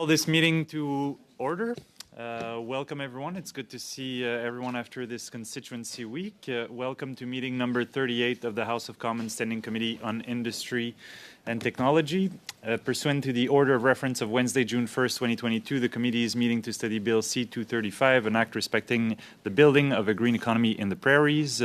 Call this meeting to order. Welcome everyone. It's good to see everyone after this constituency week. Welcome to meeting number 38 of the House of Commons Standing Committee on Industry and Technology. Pursuant to the order of reference of Wednesday, June 1st, 2022, the committee is meeting to study Bill C-235, an act respecting the building of a green economy in the prairies.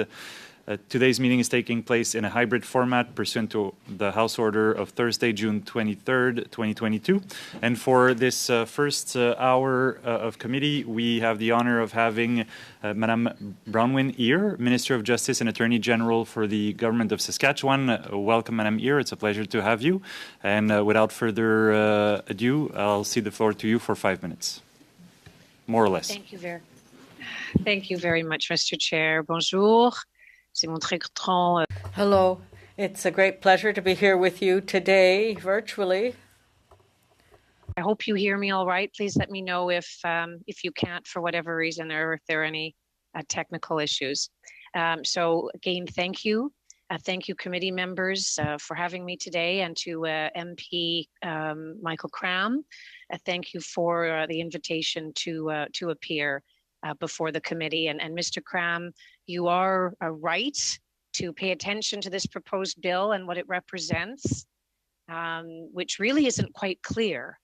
Today's meeting is taking place in a hybrid format pursuant to the House Order of Thursday, June 23rd, 2022. And for this first hour of committee, we have the honor of having Madame Bronwyn Ear, Minister of Justice and Attorney General for the Government of Saskatchewan. Welcome, Madame Ear. It's a pleasure to have you. And without further ado, I'll cede the floor to you for 5 minutes, more or less. Thank you very much, Mr. Chair. Bonjour. Hello, it's a great pleasure to be here with you today, virtually. I hope you hear me all right. Please let me know if you can't for whatever reason or if there are any technical issues. So again, thank you. Thank you, committee members, for having me today, and to MP Michael Cram. Thank you for the invitation to appear before the committee. And Mr. Cram, you are right to pay attention to this proposed bill and what it represents, which really isn't quite clear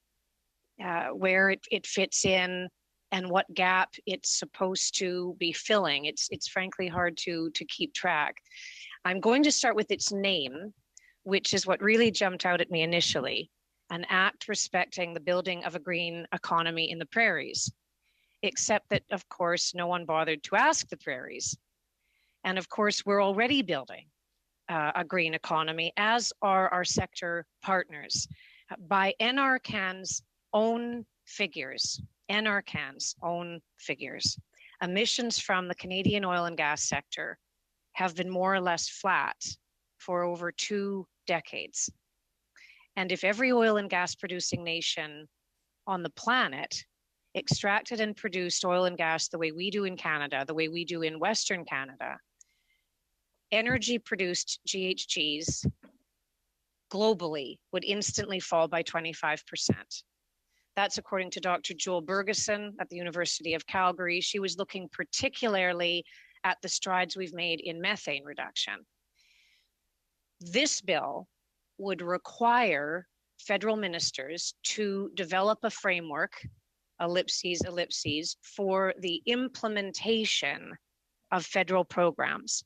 where it fits in and what gap it's supposed to be filling. It's frankly hard to keep track. I'm going to start with its name, which is what really jumped out at me initially, an act respecting the building of a green economy in the prairies. Except that, of course, no one bothered to ask the prairies. And of course, we're already building a green economy, as are our sector partners. By NRCan's own figures, emissions from the Canadian oil and gas sector have been more or less flat for over 2 decades. And if every oil and gas producing nation on the planet extracted and produced oil and gas the way we do in Canada, the way we do in Western Canada, energy produced GHGs globally would instantly fall by 25%. That's according to Dr. Joel Bergeson at the University of Calgary. She was looking particularly at the strides we've made in methane reduction. This bill would require federal ministers to develop a framework, ellipses, for the implementation of federal programs,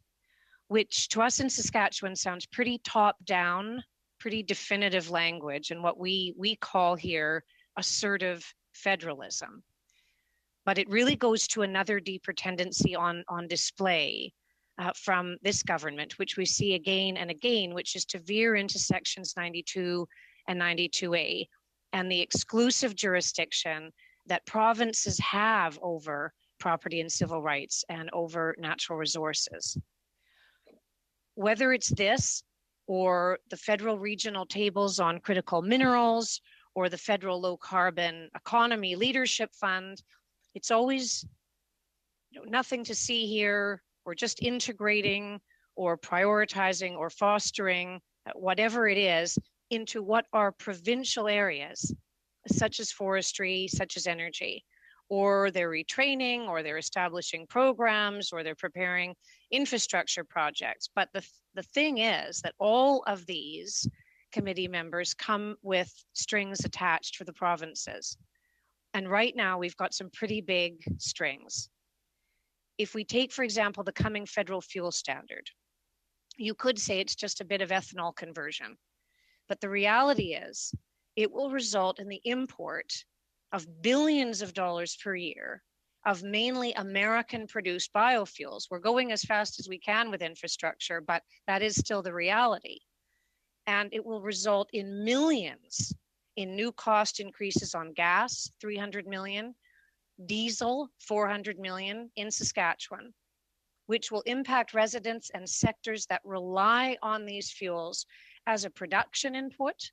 which to us in Saskatchewan sounds pretty top-down, pretty definitive language, and what we call here assertive federalism. But it really goes to another deeper tendency on display from this government, which we see again and again, which is to veer into sections 92 and 92A and the exclusive jurisdiction that provinces have over property and civil rights and over natural resources. Whether it's this or the federal regional tables on critical minerals or the federal low carbon economy leadership fund, it's always nothing to see here. We're just integrating or prioritizing or fostering whatever it is into what are provincial areas, such as forestry, such as energy, or they're retraining, or they're establishing programs, or they're preparing infrastructure projects. But the thing is that all of these committee members come with strings attached for the provinces. And right now we've got some pretty big strings. If we take, for example, the coming federal fuel standard, you could say it's just a bit of ethanol conversion. But the reality is, it will result in the import of billions of dollars per year of mainly American-produced biofuels. We're going as fast as we can with infrastructure, but that is still the reality. And it will result in millions in new cost increases on gas, 300 million, diesel, 400 million in Saskatchewan, which will impact residents and sectors that rely on these fuels as a production input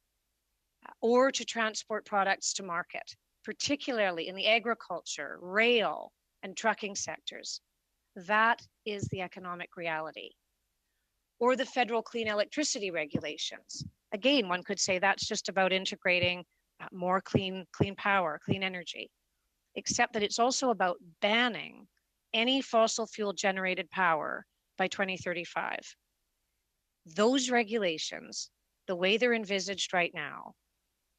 or to transport products to market, particularly in the agriculture, rail, and trucking sectors. That is the economic reality. Or the federal clean electricity regulations. Again, one could say that's just about integrating more clean power, clean energy, except that it's also about banning any fossil fuel generated power by 2035. Those regulations, the way they're envisaged right now,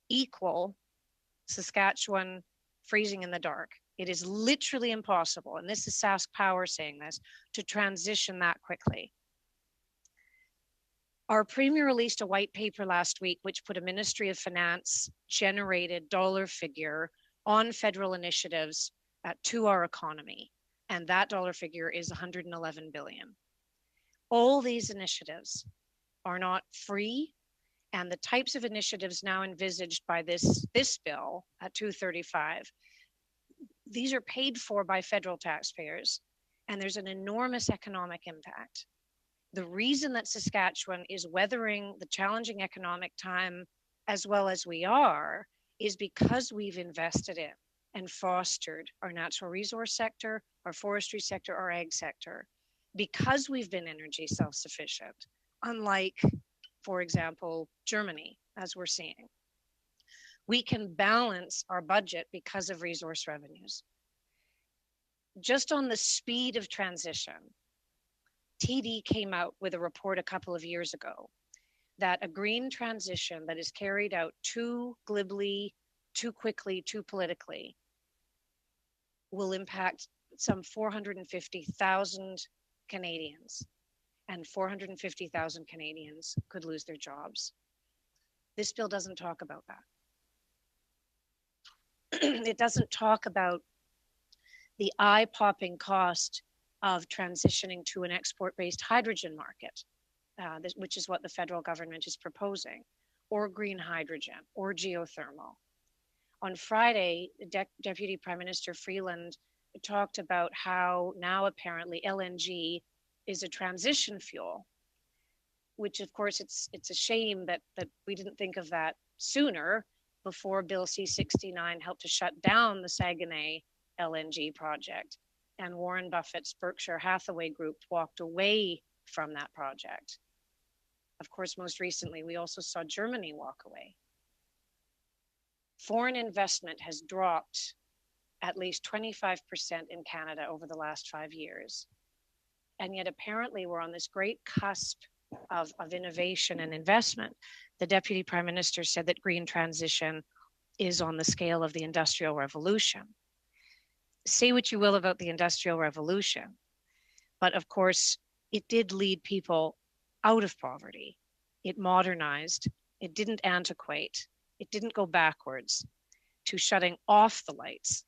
equal Saskatchewan freezing in the dark. It is literally impossible, and this is Sask Power saying this, to transition that quickly. Our Premier released a white paper last week, which put a Ministry of Finance generated dollar figure on federal initiatives to our economy. And that dollar figure is 111 billion. All these initiatives are not free, and the types of initiatives now envisaged by this bill at 235, these are paid for by federal taxpayers, and there's an enormous economic impact. The reason that Saskatchewan is weathering the challenging economic time as well as we are is because we've invested in and fostered our natural resource sector, our forestry sector, our ag sector, because we've been energy self-sufficient, unlike, for example, Germany, as we're seeing. We can balance our budget because of resource revenues. Just on the speed of transition, TD came out with a report a couple of years ago that a green transition that is carried out too glibly, too quickly, too politically will impact some 450,000 Canadians, and 450,000 Canadians could lose their jobs. This bill doesn't talk about that. It doesn't talk about the eye-popping cost of transitioning to an export-based hydrogen market, which is what the federal government is proposing, or green hydrogen, or geothermal. On Friday, Deputy Prime Minister Freeland talked about how now apparently LNG is a transition fuel, which of course it's a shame that we didn't think of that sooner, before Bill C-69 helped to shut down the Saguenay LNG project, and Warren Buffett's Berkshire Hathaway group walked away from that project. Of course, most recently, we also saw Germany walk away. Foreign investment has dropped at least 25% in Canada over the last 5 years. And yet apparently we're on this great cusp of innovation and investment. The Deputy Prime Minister said that green transition is on the scale of the Industrial Revolution. Say what you will about the Industrial Revolution, but of course, it did lead people out of poverty. It modernized, it didn't antiquate, it didn't go backwards to shutting off the lights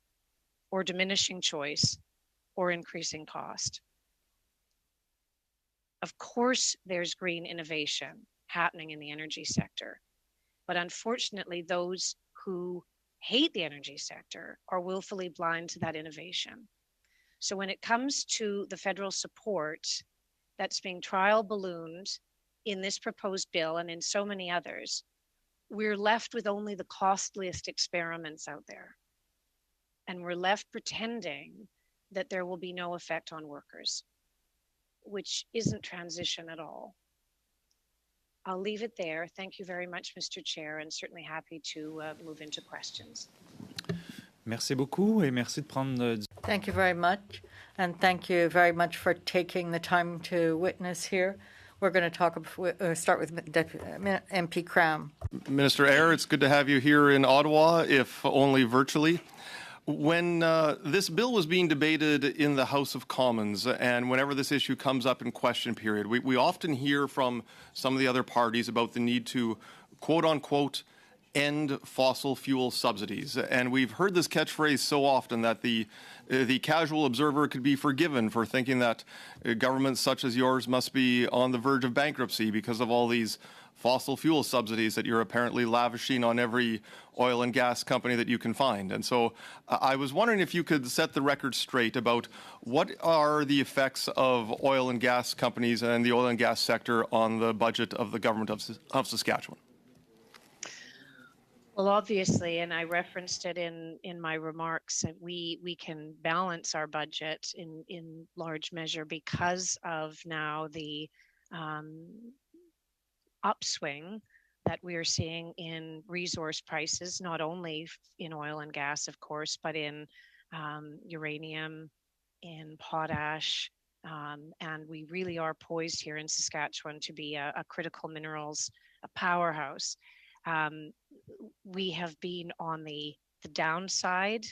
or diminishing choice or increasing cost. Of course, there's green innovation happening in the energy sector, but unfortunately, those who hate the energy sector are willfully blind to that innovation. So when it comes to the federal support that's being trial ballooned in this proposed bill and in so many others, we're left with only the costliest experiments out there. And we're left pretending that there will be no effect on workers, which isn't transition at all. I'll leave it there. Thank you very much, Mr. Chair, and certainly happy to move into questions. Merci beaucoup et merci de prendre. Thank you very much, and thank you very much for taking the time to witness here. We're going to start with MP Cram. Minister Eyre, it's good to have you here in Ottawa, if only virtually. When this bill was being debated in the House of Commons, and whenever this issue comes up in question period, we often hear from some of the other parties about the need to, quote unquote, end fossil fuel subsidies. And we've heard this catchphrase so often that the casual observer could be forgiven for thinking that governments such as yours must be on the verge of bankruptcy because of all these fossil fuel subsidies that you're apparently lavishing on every oil and gas company that you can find. And so I was wondering if you could set the record straight about what are the effects of oil and gas companies and the oil and gas sector on the budget of the government of Saskatchewan. Well, obviously, and I referenced it in my remarks, we can balance our budget in large measure because of now the upswing that we are seeing in resource prices, not only in oil and gas, of course, but in uranium, in potash, and we really are poised here in Saskatchewan to be a critical minerals powerhouse. We have been on the downside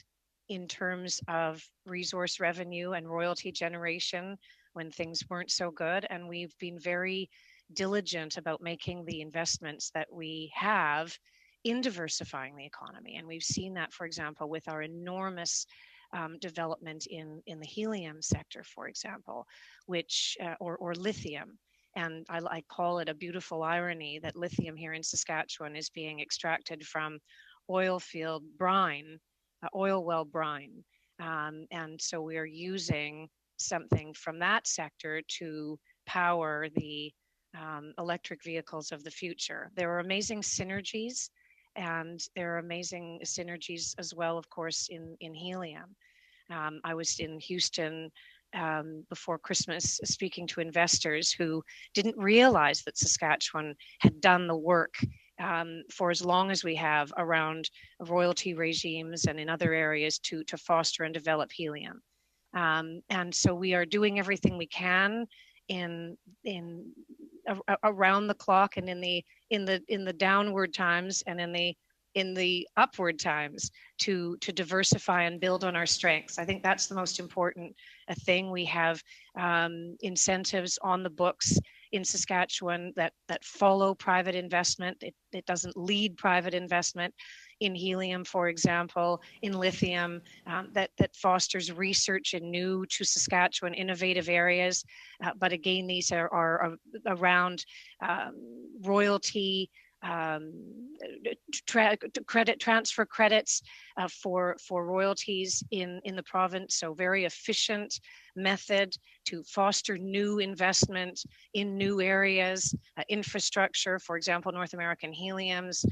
in terms of resource revenue and royalty generation when things weren't so good, and we've been very diligent about making the investments that we have in diversifying the economy. And we've seen that, for example, with our enormous development in the helium sector, for example, which or lithium. And I call it a beautiful irony that lithium here in Saskatchewan is being extracted from oil field brine, oil well brine. And so we are using something from that sector to power the electric vehicles of the future. There are amazing synergies, and there are amazing synergies as well, of course, in helium. I was in Houston before Christmas speaking to investors who didn't realize that Saskatchewan had done the work for as long as we have around royalty regimes and in other areas to foster and develop helium. And so we are doing everything we can in around the clock and in the downward times and in the upward times to diversify and build on our strengths. I think that's the most important thing. We have incentives on the books in Saskatchewan that follow private investment. It doesn't lead private investment in helium, for example, in lithium, that fosters research in new to Saskatchewan innovative areas. But again, these are around royalty, credit transfer credits for royalties in the province. So very efficient method to foster new investment in new areas, infrastructure, for example, North American Helium's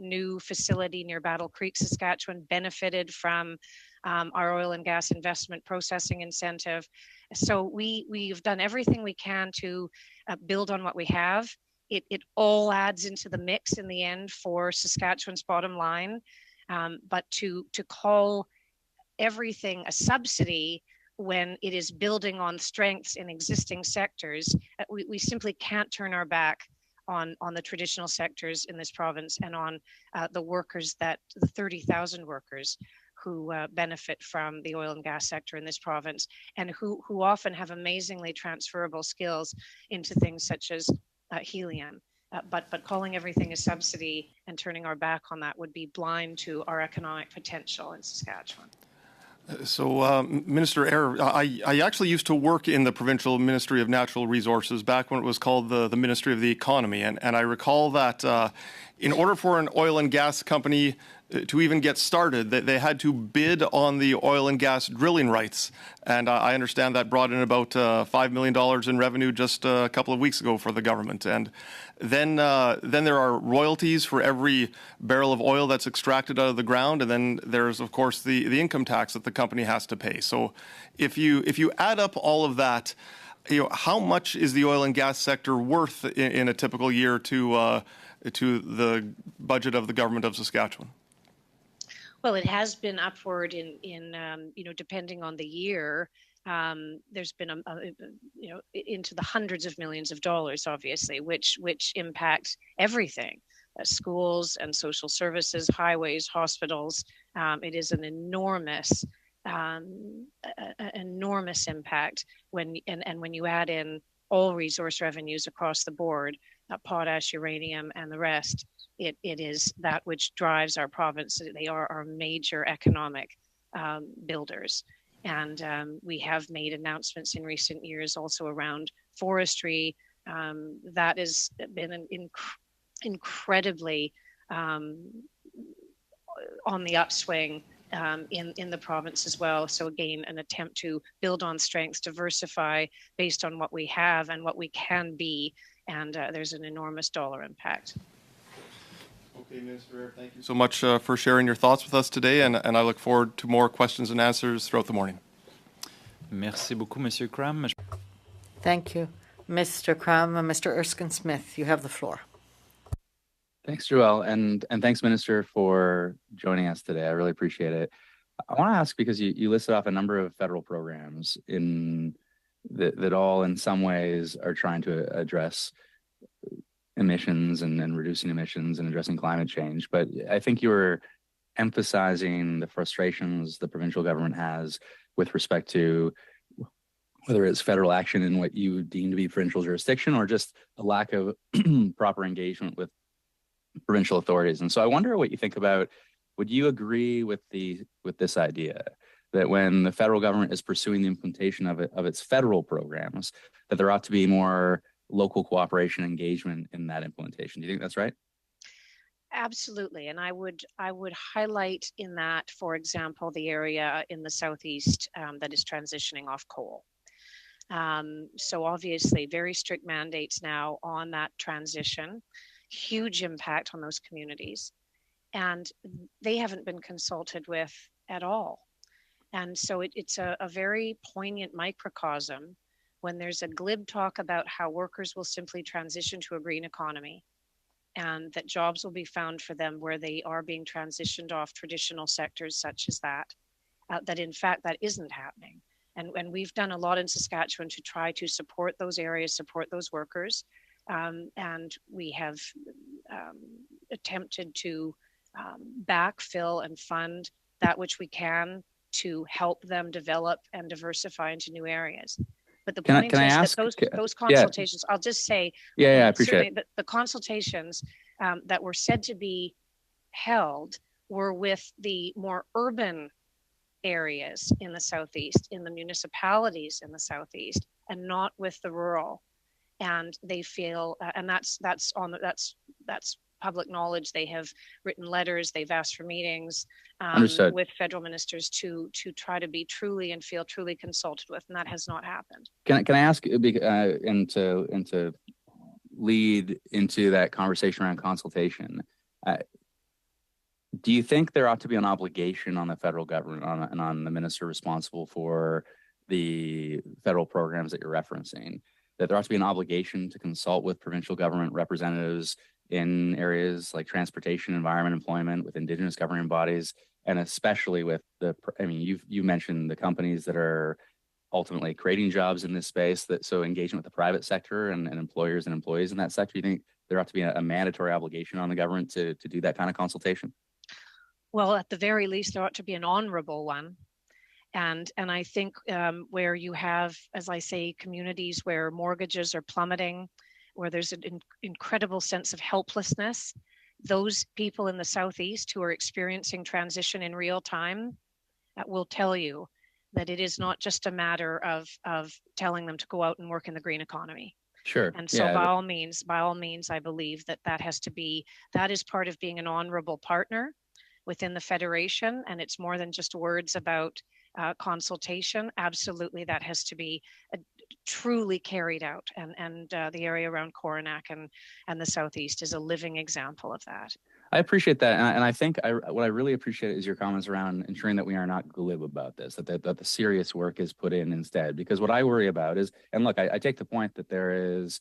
new facility near Battle Creek, Saskatchewan, benefited from our oil and gas investment processing incentive. So we've done everything we can to build on what we have. It all adds into the mix in the end for Saskatchewan's bottom line. But to call everything a subsidy when it is building on strengths in existing sectors, we simply can't turn our back on the traditional sectors in this province and on the workers, the 30,000 workers who benefit from the oil and gas sector in this province, and who often have amazingly transferable skills into things such as helium. But calling everything a subsidy and turning our back on that would be blind to our economic potential in Saskatchewan. So, Minister Eyre, I actually used to work in the Provincial Ministry of Natural Resources back when it was called the Ministry of the Economy. And I recall that in order for an oil and gas company to even get started, they had to bid on the oil and gas drilling rights. And I understand that brought in about $5 million in revenue just a couple of weeks ago for the government. And then there are royalties for every barrel of oil that's extracted out of the ground. And then there's, of course, the income tax that the company has to pay. So if you add up all of that, how much is the oil and gas sector worth in a typical year to the budget of the government of Saskatchewan? Well, it has been upward in depending on the year. There's been into the hundreds of millions of dollars, obviously, which impacts everything: schools and social services, highways, hospitals. It is an enormous impact when you add in all resource revenues across the board, potash, uranium, and the rest. It is that which drives our province. They are our major economic builders. And we have made announcements in recent years also around forestry. That has been an incredibly on the upswing in the province as well. So again, an attempt to build on strengths, diversify based on what we have and what we can be. And there's an enormous dollar impact. Okay, Minister Eyre, thank you so much for sharing your thoughts with us today, and I look forward to more questions and answers throughout the morning. Merci beaucoup, Monsieur Cram. Thank you, Mr. Cram and Mr. Erskine Smith. You have the floor. Thanks, Joelle, and thanks, Minister, for joining us today. I really appreciate it. I want to ask, because you listed off a number of federal programs that all in some ways are trying to address emissions and reducing emissions and addressing climate change. But I think you were emphasizing the frustrations the provincial government has with respect to whether it's federal action in what you deem to be provincial jurisdiction or just a lack of proper engagement with provincial authorities. And so I wonder what you think about, would you agree with this idea that when the federal government is pursuing the implementation of its federal programs, that there ought to be more local cooperation and engagement in that implementation? Do you think that's right? Absolutely, and I would highlight in that, for example, the area in the southeast that is transitioning off coal. So obviously, very strict mandates now on that transition, huge impact on those communities, and they haven't been consulted with at all. And so it's a very poignant microcosm when there's a glib talk about how workers will simply transition to a green economy and that jobs will be found for them where they are being transitioned off traditional sectors such as that, that in fact that isn't happening. And we've done a lot in Saskatchewan to try to support those areas, support those workers. And we have attempted to backfill and fund that which we can to help them develop and diversify into new areas. But the point is that those consultations, I'll just say, I appreciate it. The consultations that were said to be held were with the more urban areas in the southeast, in the municipalities in the southeast, and not with the rural. And they feel, and that's public knowledge. They have written letters. They've asked for meetings with federal ministers to try to be truly and feel truly consulted with, and that has not happened. Can I ask, and to lead into that conversation around consultation? Do you think there ought to be an obligation on the federal government and on the minister responsible for the federal programs that you're referencing, that there ought to be an obligation to consult with provincial government representatives in areas like transportation, environment, employment, with Indigenous governing bodies, and especially with you mentioned the companies that are ultimately creating jobs in this space, so engagement with the private sector and employers and employees in that sector? You think there ought to be a mandatory obligation on the government to do that kind of consultation? Well, at the very least, there ought to be an honorable one. And I think where you have, as I say, communities where mortgages are plummeting, where there's an incredible sense of helplessness, those people in the southeast who are experiencing transition in real time will tell you that it is not just a matter of telling them to go out and work in the green economy. Sure. And so by all means, I believe that is part of being an honorable partner within the Federation. And it's more than just words about consultation. Absolutely, that has to be truly carried out. And the area around Coronach and the Southeast is a living example of that. I appreciate that. And I think what I really appreciate is your comments around ensuring that we are not glib about this, that the serious work is put in instead. Because what I worry about is, and look, I take the point that there is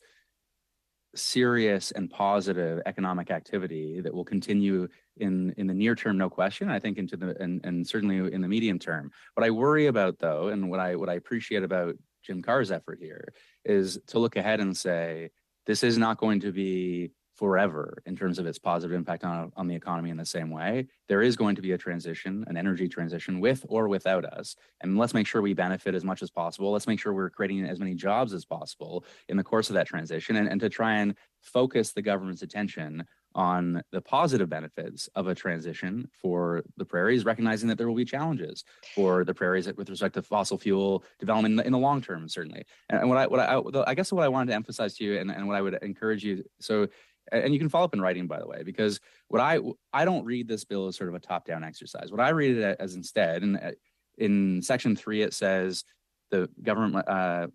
serious and positive economic activity that will continue in the near term, no question. I think and certainly in the medium term. What I worry about, though, and what I appreciate about Jim Carr's effort here is to look ahead and say, this is not going to be forever in terms of its positive impact on the economy in the same way. There is going to be a transition, an energy transition, with or without us. And let's make sure we benefit as much as possible. Let's make sure we're creating as many jobs as possible in the course of that transition, and to try and focus the government's attention on the positive benefits of a transition for the prairies, recognizing that there will be challenges for the prairies with respect to fossil fuel development in the long term, certainly. And I guess what I wanted to emphasize to you, and what I would encourage you, and you can follow up in writing, by the way, because what I don't read this bill as sort of a top-down exercise. What I read it as instead, and in Section 3, it says the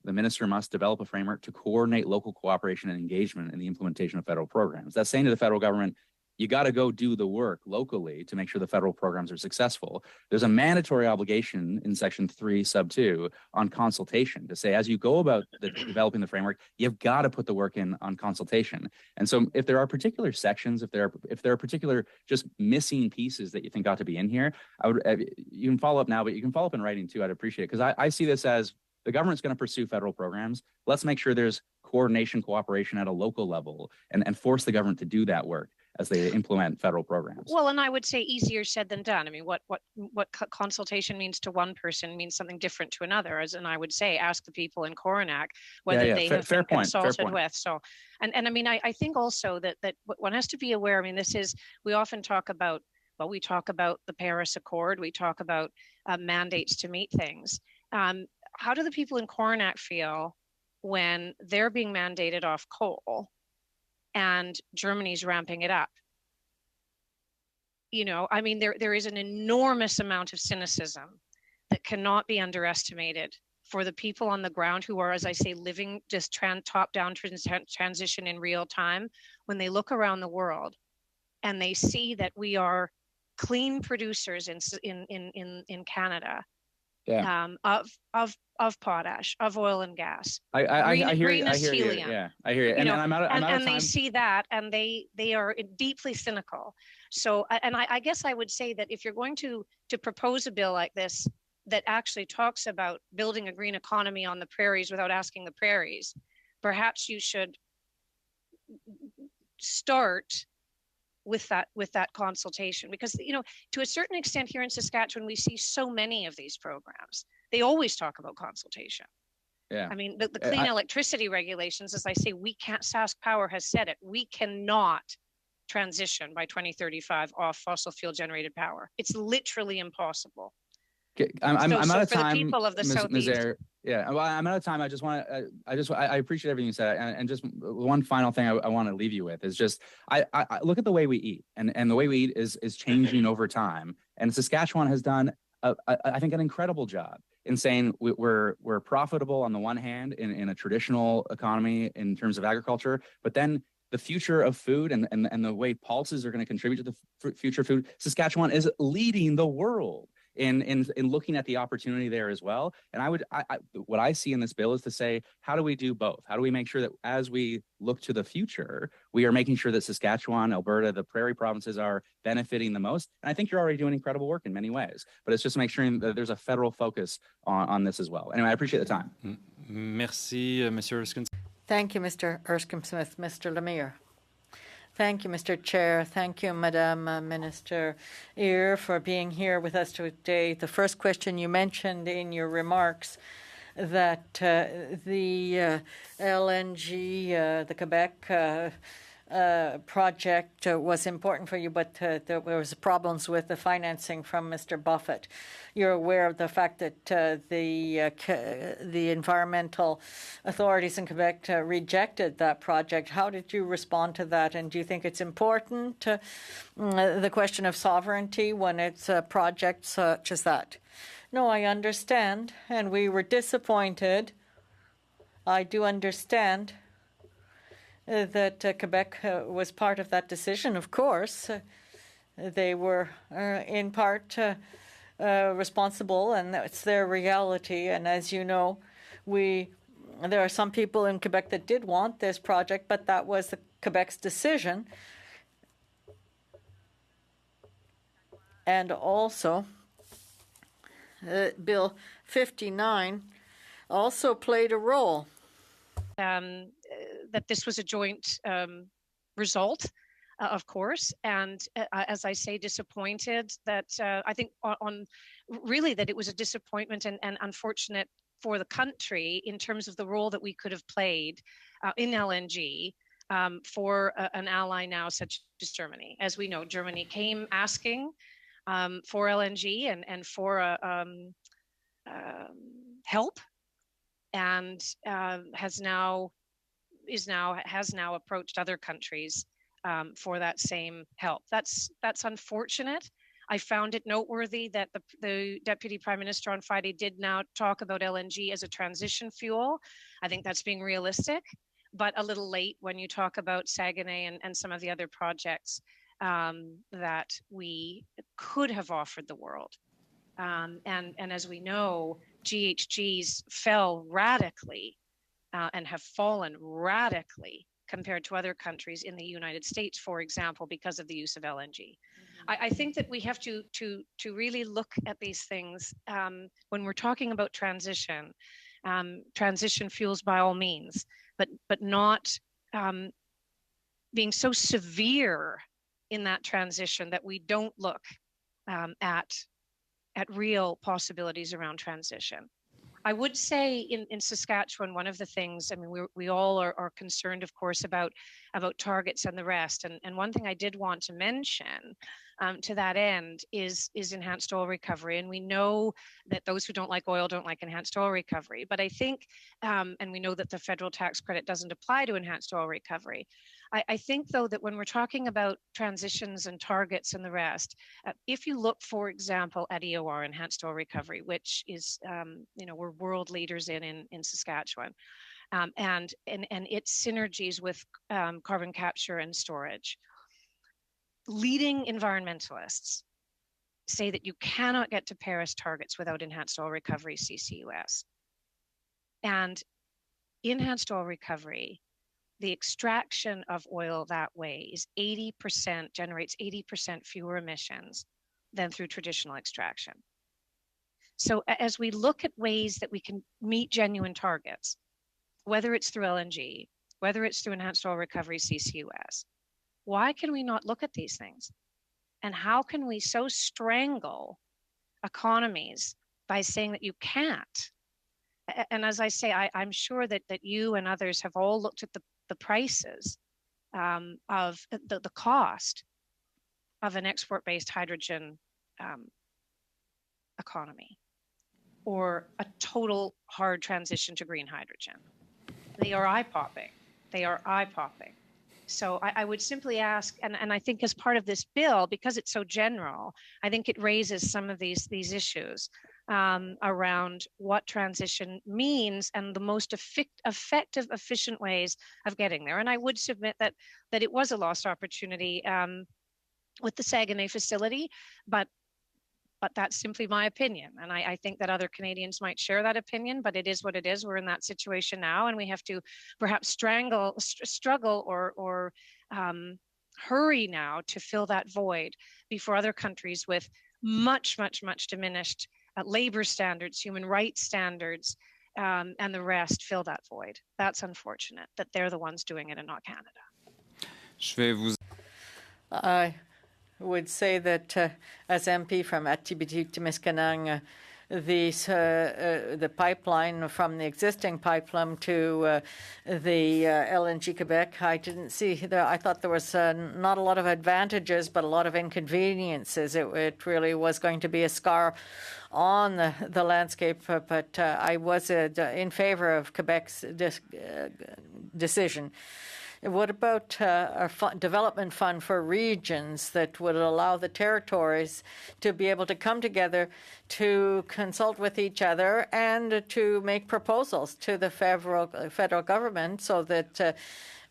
minister must develop a framework to coordinate local cooperation and engagement in the implementation of federal programs. That's saying to the federal government, you got to go do the work locally to make sure the federal programs are successful. There's a mandatory obligation in Section 3, Sub 2 on consultation to say, as you go about developing the framework, you've got to put the work in on consultation. And so if there are particular sections, if there are particular just missing pieces that you think ought to be in here, you can follow up now, but you can follow up in writing too. I'd appreciate it, because I see this as the government's going to pursue federal programs. Let's make sure there's coordination, cooperation at a local level, and force the government to do that work as they implement federal programs. Well, and I would say easier said than done. I mean, what consultation means to one person means something different to another. And I would say, ask the people in Coronac whether they have been consulted with. So, and I mean, I think also that one has to be aware. I mean, we often talk about, we talk about the Paris Accord. We talk about mandates to meet things. How do the people in Coronac feel when they're being mandated off coal and Germany's ramping it up? You know, I mean, there is an enormous amount of cynicism that cannot be underestimated for the people on the ground who are, as I say, living just top-down transition in real time. When they look around the world and they see that we are clean producers in Canada, of potash, of oil and gas. I hear you. Helium. I hear you. And I'm out of time. They see that, and they are deeply cynical. So, and I guess I would say that if you're going to propose a bill like this that actually talks about building a green economy on the prairies without asking the prairies, perhaps you should start with that consultation, because, you know, to a certain extent here in Saskatchewan, we see so many of these programs. They always talk about consultation. Yeah. I mean, the clean electricity regulations, as I say, we can't, Sask Power has said it, we cannot transition by 2035 off fossil fuel generated power. It's literally impossible. I'm out of time. For the people of the Southeast. Yeah, well, I'm out of time. I just want to, I appreciate everything you said. And just one final thing I want to leave you with is just, I look at the way we eat, and the way we eat is changing over time. And Saskatchewan has done, I think, an incredible job in saying we're profitable on the one hand in a traditional economy in terms of agriculture, but then the future of food and the way pulses are going to contribute to the future of food, Saskatchewan is leading the world in looking at the opportunity there as well. And what I see in this bill is to say, how do we do both? How do we make sure that as we look to the future, we are making sure that Saskatchewan, Alberta, the prairie provinces are benefiting the most? And I think you're already doing incredible work in many ways, but it's just to make sure that there's a federal focus on this as well. Anyway, I appreciate the time. Merci, Monsieur Erskine. Thank you, Mr. Erskine-Smith. Mr. Lemire. Thank you, Mr. Chair. Thank you, Madam Minister Ear, for being here with us today. The first question, you mentioned in your remarks that the LNG, the Quebec project was important for you, but there was problems with the financing from Mr. Buffett. You're aware of the fact that the environmental authorities in Quebec rejected that project. How did you respond to that? And do you think it's important, the question of sovereignty, when it's a project such as that? No, I understand, and we were disappointed. I do understand that Quebec was part of that decision, of course. They were in part responsible, and that's their reality. And as you know, there are some people in Quebec that did want this project, but that was Quebec's decision. And also, Bill 59 also played a role. That this was a joint result, of course, and as I say, disappointed that I think on really that it was a disappointment and unfortunate for the country in terms of the role that we could have played in LNG for an ally now such as Germany. As we know, Germany came asking for LNG and for help, and has now approached other countries for that same help. That's unfortunate. I found it noteworthy that the Deputy Prime Minister on Friday did now talk about LNG as a transition fuel. I think that's being realistic, but a little late when you talk about Saguenay and some of the other projects. that we could have offered the world. And as we know, GHGs fell radically and have fallen radically compared to other countries in the United States, for example, because of the use of LNG. I think that we have to really look at these things when we're talking about transition. Transition fuels by all means, but not being so severe in that transition that we don't look at real possibilities around transition. I would say in Saskatchewan, one of the things, I mean, we all are concerned, of course, about targets and the rest. And one thing I did want to mention to that end is enhanced oil recovery. And we know that those who don't like oil don't like enhanced oil recovery. But I think, and we know that the federal tax credit doesn't apply to enhanced oil recovery. I think, though, that when we're talking about transitions and targets and the rest, if you look, for example, at EOR, enhanced oil recovery, which is, we're world leaders in Saskatchewan, and its synergies with carbon capture and storage. Leading environmentalists say that you cannot get to Paris targets without enhanced oil recovery, CCUS. And enhanced oil recovery, the extraction of oil that way is 80%, generates 80% fewer emissions than through traditional extraction. So as we look at ways that we can meet genuine targets, whether it's through LNG, whether it's through enhanced oil recovery, CCUS, why can we not look at these things? And how can we so strangle economies by saying that you can't? And as I say, I'm sure that you and others have all looked at the prices of the cost of an export-based hydrogen economy or a total hard transition to green hydrogen. They are eye-popping. They are eye-popping. So I would simply ask, and I think as part of this bill, because it's so general, I think it raises some of these issues around what transition means and the most effective, efficient ways of getting there. And I would submit that it was a lost opportunity with the Saguenay facility, but that's simply my opinion. And I think that other Canadians might share that opinion, but it is what it is. We're in that situation now, and we have to perhaps struggle or hurry now to fill that void before other countries with much, much, much diminished labor standards, human rights standards, and the rest fill that void. That's unfortunate that they're the ones doing it and not Canada. I would say that as MP from Atibiti-Témiscamingue, the pipeline from the existing pipeline to the LNG Quebec, I didn't see I thought there was not a lot of advantages, but a lot of inconveniences. It really was going to be a scar on the landscape, but I was in favor of Quebec's decision. What about a development fund for regions that would allow the territories to be able to come together to consult with each other and to make proposals to the federal government so that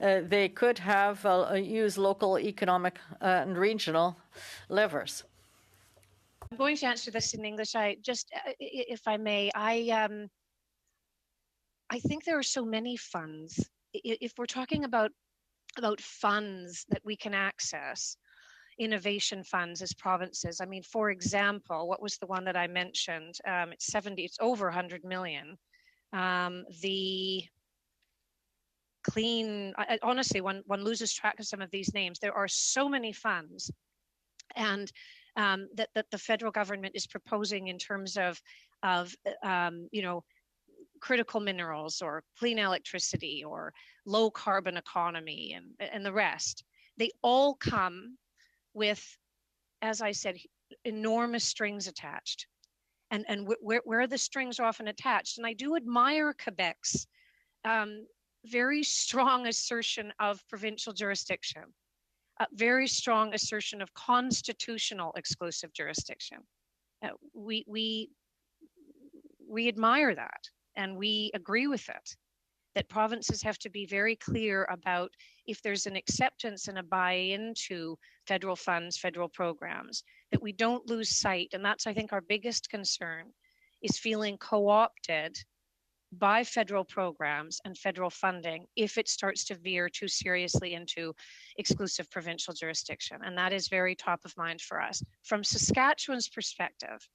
they could have use local economic and regional levers? I'm going to answer this in English. I just, if I may, I think there are so many funds. If we're talking about funds that we can access, innovation funds as provinces. I mean, for example, what was the one that I mentioned? It's over 100 million. The clean, honestly, one loses track of some of these names. There are so many funds, and that the federal government is proposing in terms of critical minerals or clean electricity or low carbon economy and the rest. They all come with, as I said, enormous strings attached. And where the strings are often attached. And I do admire Quebec's very strong assertion of provincial jurisdiction, a very strong assertion of constitutional exclusive jurisdiction. We admire that. And we agree with it, that provinces have to be very clear about if there's an acceptance and a buy-in to federal funds, federal programs, that we don't lose sight. And that's, I think, our biggest concern, is feeling co-opted by federal programs and federal funding if it starts to veer too seriously into exclusive provincial jurisdiction. And that is very top of mind for us. From Saskatchewan's perspective,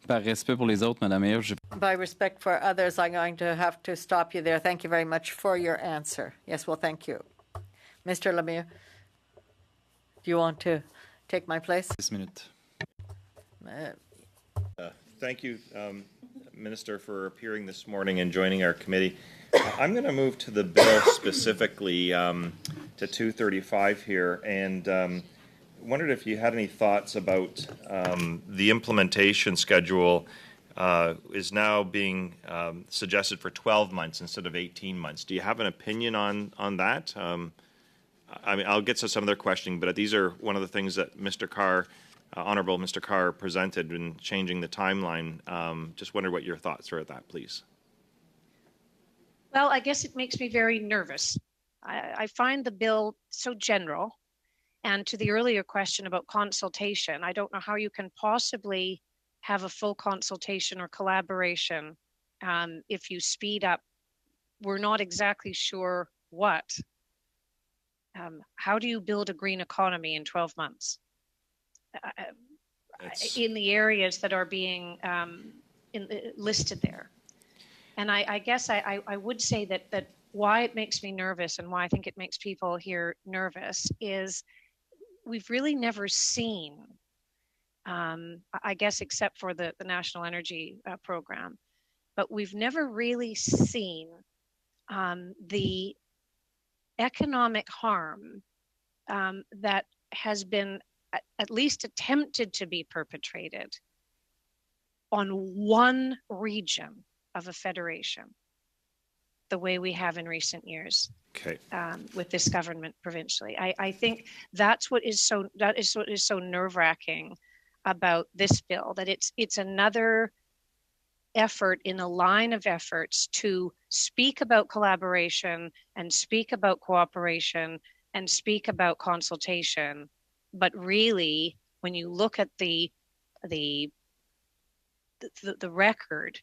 Par respect pour les autres, Madame la Mayor, By respect for others, I'm going to have to stop you there. Thank you very much for your answer. Yes, well, thank you. Mr. Lemire, do you want to take my place? This minute. Thank you, Minister, for appearing this morning and joining our committee. I'm going to move to the bill specifically to 235 here, and wondered if you had any thoughts about the implementation schedule is now being suggested for 12 months instead of 18 months. Do you have an opinion on that? I mean, I'll get to some other questioning, but these are one of the things that Mr. Carr, Honourable Mr. Carr, presented in changing the timeline. Just wonder what your thoughts are at that, please. well, I guess it makes me very nervous. I find the bill so general. And to the earlier question about consultation, I don't know how you can possibly have a full consultation or collaboration if you speed up. We're not exactly sure what. How do you build a green economy in 12 months? In the areas that are being listed there. And I guess I would say that why it makes me nervous and why I think it makes people here nervous is we've really never seen, I guess, except for the National Energy Program, but we've never really seen the economic harm that has been at least attempted to be perpetrated on one region of a federation, the way we have in recent years. Okay. With this government provincially, I think that is what is so nerve-wracking about this bill, that it's another effort in a line of efforts to speak about collaboration and speak about cooperation and speak about consultation, but really, when you look at the record,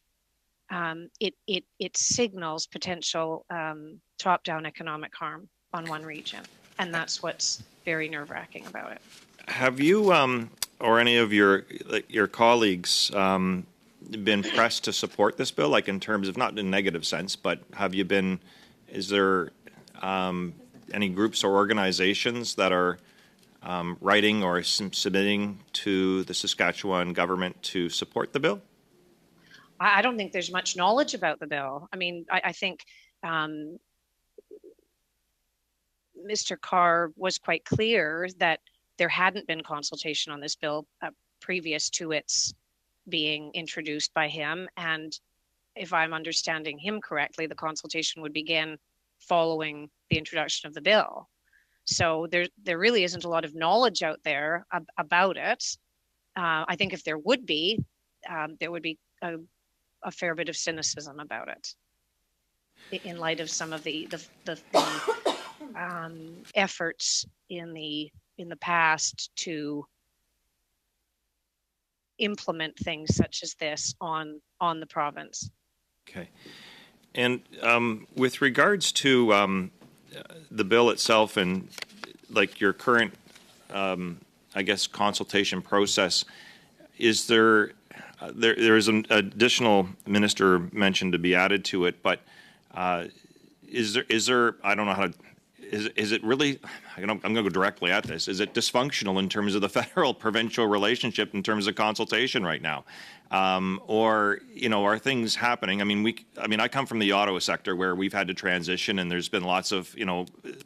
it signals potential top-down economic harm on one region, and that's what's very nerve-wracking about it. Have you or any of your colleagues been pressed to support this bill, like in terms of, not in a negative sense, but have you been? Is there any groups or organizations that are writing or submitting to the Saskatchewan government to support the bill? I don't think there's much knowledge about the bill. I mean, I think Mr. Carr was quite clear that there hadn't been consultation on this bill previous to its being introduced by him. And if I'm understanding him correctly, the consultation would begin following the introduction of the bill. So there really isn't a lot of knowledge out there about it. I think if there would be a fair bit of cynicism about it in light of some of the efforts in the past to implement things such as this on the province. Okay. And with regards to the bill itself and like your current, I guess, consultation process, is there is an additional minister mentioned to be added to it, but is there I don't know how to, is it really, I'm going to go directly at this, is it dysfunctional in terms of the federal-provincial relationship in terms of consultation right now? Or, are things happening? I mean, I come from the Ottawa sector where we've had to transition and there's been lots of,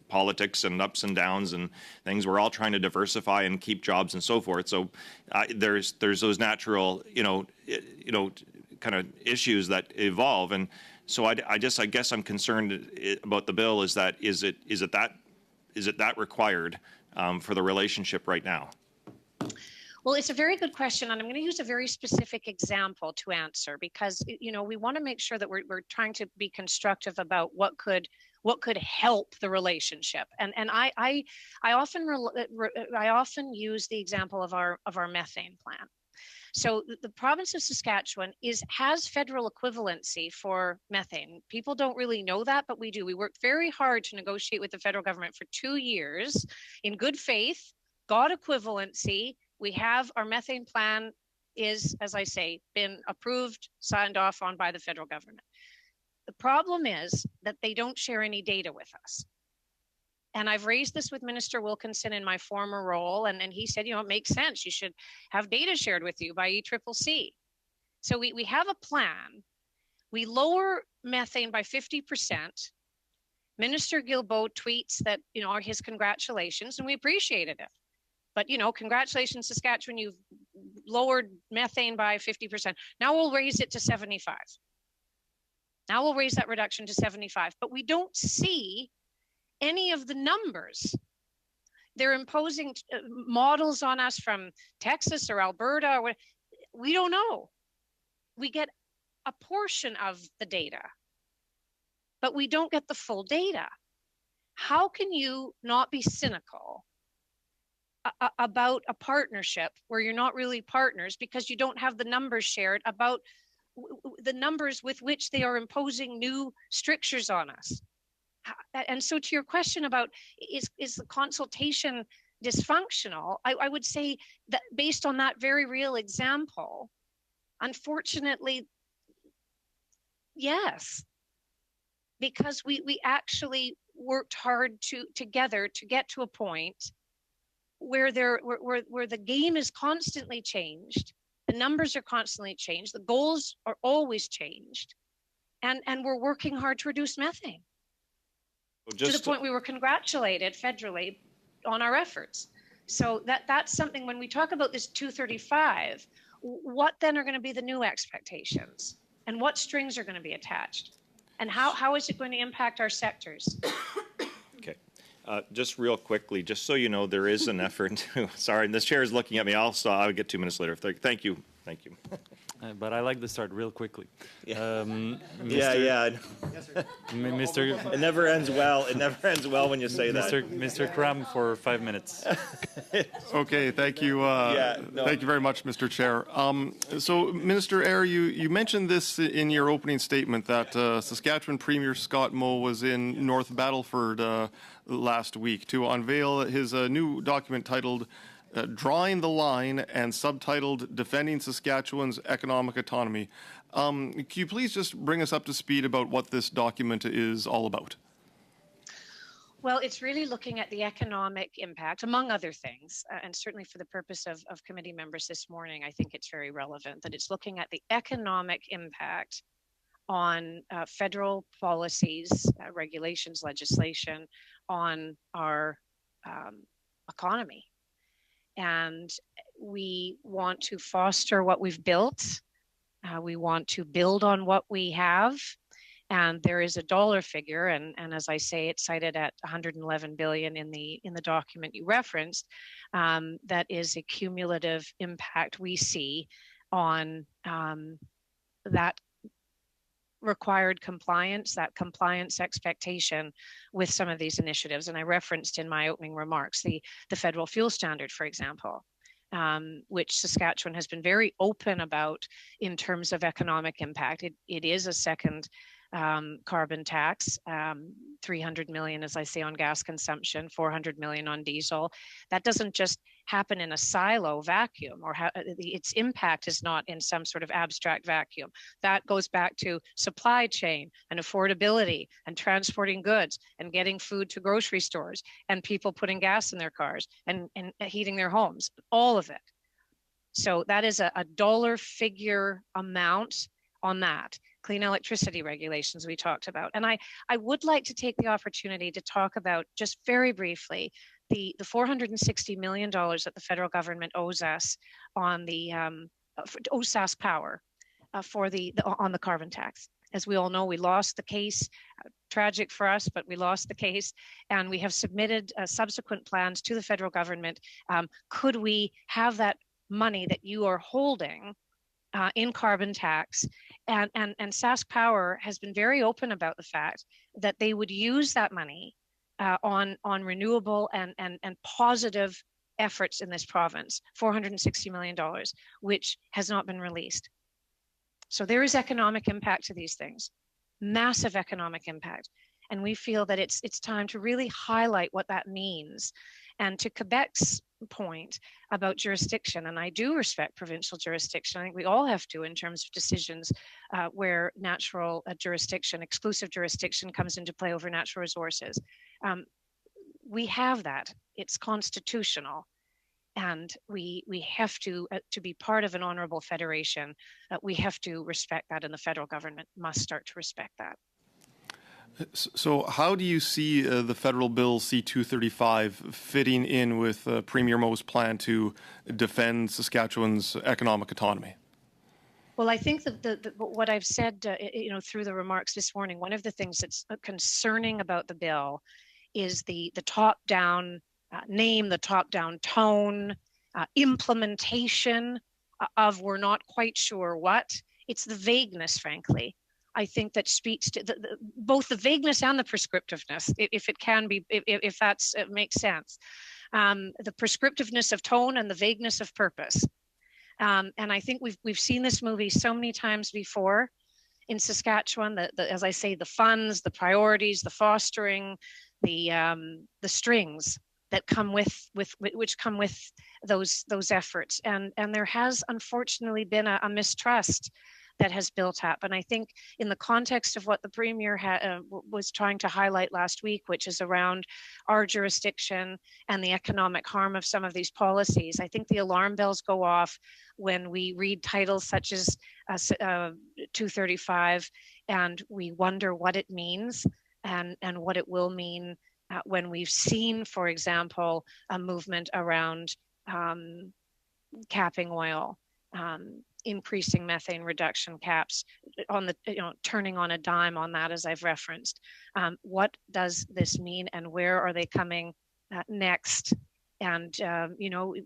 politics and ups and downs and things. We're all trying to diversify and keep jobs and so forth. So there's those natural, kind of issues that evolve. And so I guess I'm concerned about the bill is that required for the relationship right now? Well, it's a very good question, and I'm going to use a very specific example to answer because we want to make sure that we're trying to be constructive about what could what could help the relationship. And I often use the example of our methane plan. So the province of Saskatchewan has federal equivalency for methane. People don't really know that, but we do. We worked very hard to negotiate with the federal government for 2 years in good faith, got equivalency. We have our methane plan is, as I say, been approved, signed off on by the federal government. The problem is that they don't share any data with us. And I've raised this with Minister Wilkinson in my former role, and he said, it makes sense. You should have data shared with you by ECCC. So we have a plan. We lower methane by 50%. Minister Guilbeault tweets that, are his congratulations, and we appreciated it. But, congratulations, Saskatchewan, you've lowered methane by 50%. Now we'll raise it to 75. Now we'll raise that reduction to 75. But we don't see any of the numbers. They're imposing models on us from Texas or Alberta. We don't know. We get a portion of the data, but we don't get the full data. How can you not be cynical about a partnership where you're not really partners because you don't have the numbers shared about the numbers with which they are imposing new strictures on us? And so to your question about is the consultation dysfunctional, I would say that based on that very real example, unfortunately, yes, because we actually worked hard together to get to a point where the game is constantly changed, the numbers are constantly changed, the goals are always changed, and we're working hard to reduce methane. To the point we were congratulated federally on our efforts. So that's something when we talk about this 235, what then are going to be the new expectations and what strings are going to be attached and how is it going to impact our sectors? Okay. Just real quickly, just so you know, there is an effort to, sorry, this chair is looking at me. I'll get 2 minutes later. Thank you. Thank you. But I like to start real quickly. Yeah. Yeah. Mr. It never ends well. It never ends well when you say that. Mr. Cram for 5 minutes. Okay, thank you. Thank you very much, Mr. Chair. So, Minister Eyre, you mentioned this in your opening statement that Saskatchewan Premier Scott Moe was in North Battleford last week to unveil his new document titled Drawing the Line and subtitled Defending Saskatchewan's Economic Autonomy. Can you please just bring us up to speed about what this document is all about? Well, it's really looking at the economic impact, among other things, and certainly for the purpose of committee members this morning, I think it's very relevant that it's looking at the economic impact on federal policies, regulations, legislation on our economy. And we want to foster what we've built. We want to build on what we have. And there is a dollar figure, and as I say, it's cited at 111 billion in the document you referenced. That is a cumulative impact we see on that required compliance, that compliance expectation with some of these initiatives. And I referenced in my opening remarks the federal fuel standard, for example, which Saskatchewan has been very open about in terms of economic impact. It is a second carbon tax, 300 million, as I say, on gas consumption, 400 million on diesel. That doesn't just happen in a silo vacuum, or its impact is not in some sort of abstract vacuum. That goes back to supply chain and affordability and transporting goods and getting food to grocery stores and people putting gas in their cars and heating their homes, all of it. So that is a dollar figure amount on that. Clean electricity regulations we talked about. And I would like to take the opportunity to talk about, just very briefly, the $460 million that the federal government owes us on the owes Sask Power on the carbon tax. As we all know, we lost the case. Tragic for us, but we lost the case, and we have submitted subsequent plans to the federal government. Could we have that money that you are holding in carbon tax. And Sask Power has been very open about the fact that they would use that money on renewable and positive efforts in this province, $460 million, which has not been released. So there is economic impact to these things, massive economic impact. And we feel that it's time to really highlight what that means. And to Quebec's point about jurisdiction, and I do respect provincial jurisdiction. I think we all have to in terms of decisions where natural jurisdiction, exclusive jurisdiction comes into play over natural resources. We have that. It's constitutional. And we have to be part of an honorable federation, we have to respect that, and the federal government must start to respect that. So how do you see the federal bill C-235 fitting in with Premier Mo's plan to defend Saskatchewan's economic autonomy? Well, I think that what I've said, through the remarks this morning, one of the things that's concerning about the bill is the top-down name, the top-down tone, implementation of we're not quite sure what. It's the vagueness, frankly. I think that speaks to both the vagueness and the prescriptiveness, if it can be, if that's makes sense. The prescriptiveness of tone and the vagueness of purpose. And I think we've seen this movie so many times before in Saskatchewan. As I say, the funds, the priorities, the fostering, the strings that come with which come with those efforts. And there has unfortunately been a mistrust that has built up. And I think in the context of what the Premier was trying to highlight last week, which is around our jurisdiction and the economic harm of some of these policies, I think the alarm bells go off when we read titles such as 235 and we wonder what it means and what it will mean when we've seen, for example, a movement around capping oil, increasing methane reduction caps, on the turning on a dime on that, as I've referenced. What does this mean, and where are they coming next? And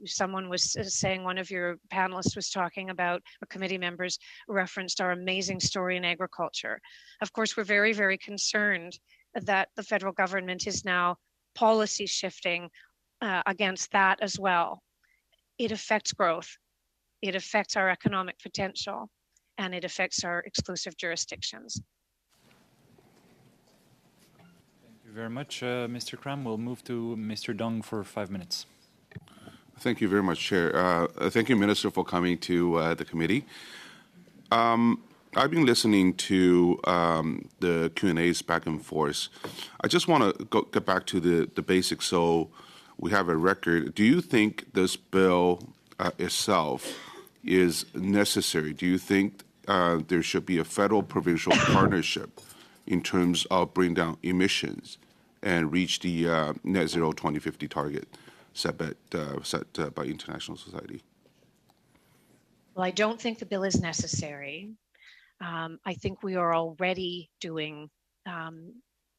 someone was saying, one of your panelists was talking about, or committee members referenced our amazing story in agriculture. Of course, we're very, very concerned that the federal government is now policy shifting against that as well. It affects growth. It affects our economic potential, and it affects our exclusive jurisdictions. Thank you very much, Mr. Cram. We'll move to Mr. Dung for 5 minutes. Thank you very much, Chair. Thank you, Minister, for coming to the committee. I've been listening to the Q&As back and forth. I just want to get back to the basics so we have a record. Do you think this bill itself is necessary? Do you think there should be a federal-provincial partnership in terms of bringing down emissions and reach the net zero 2050 target set by international society? Well, I don't think the bill is necessary. I think we are already doing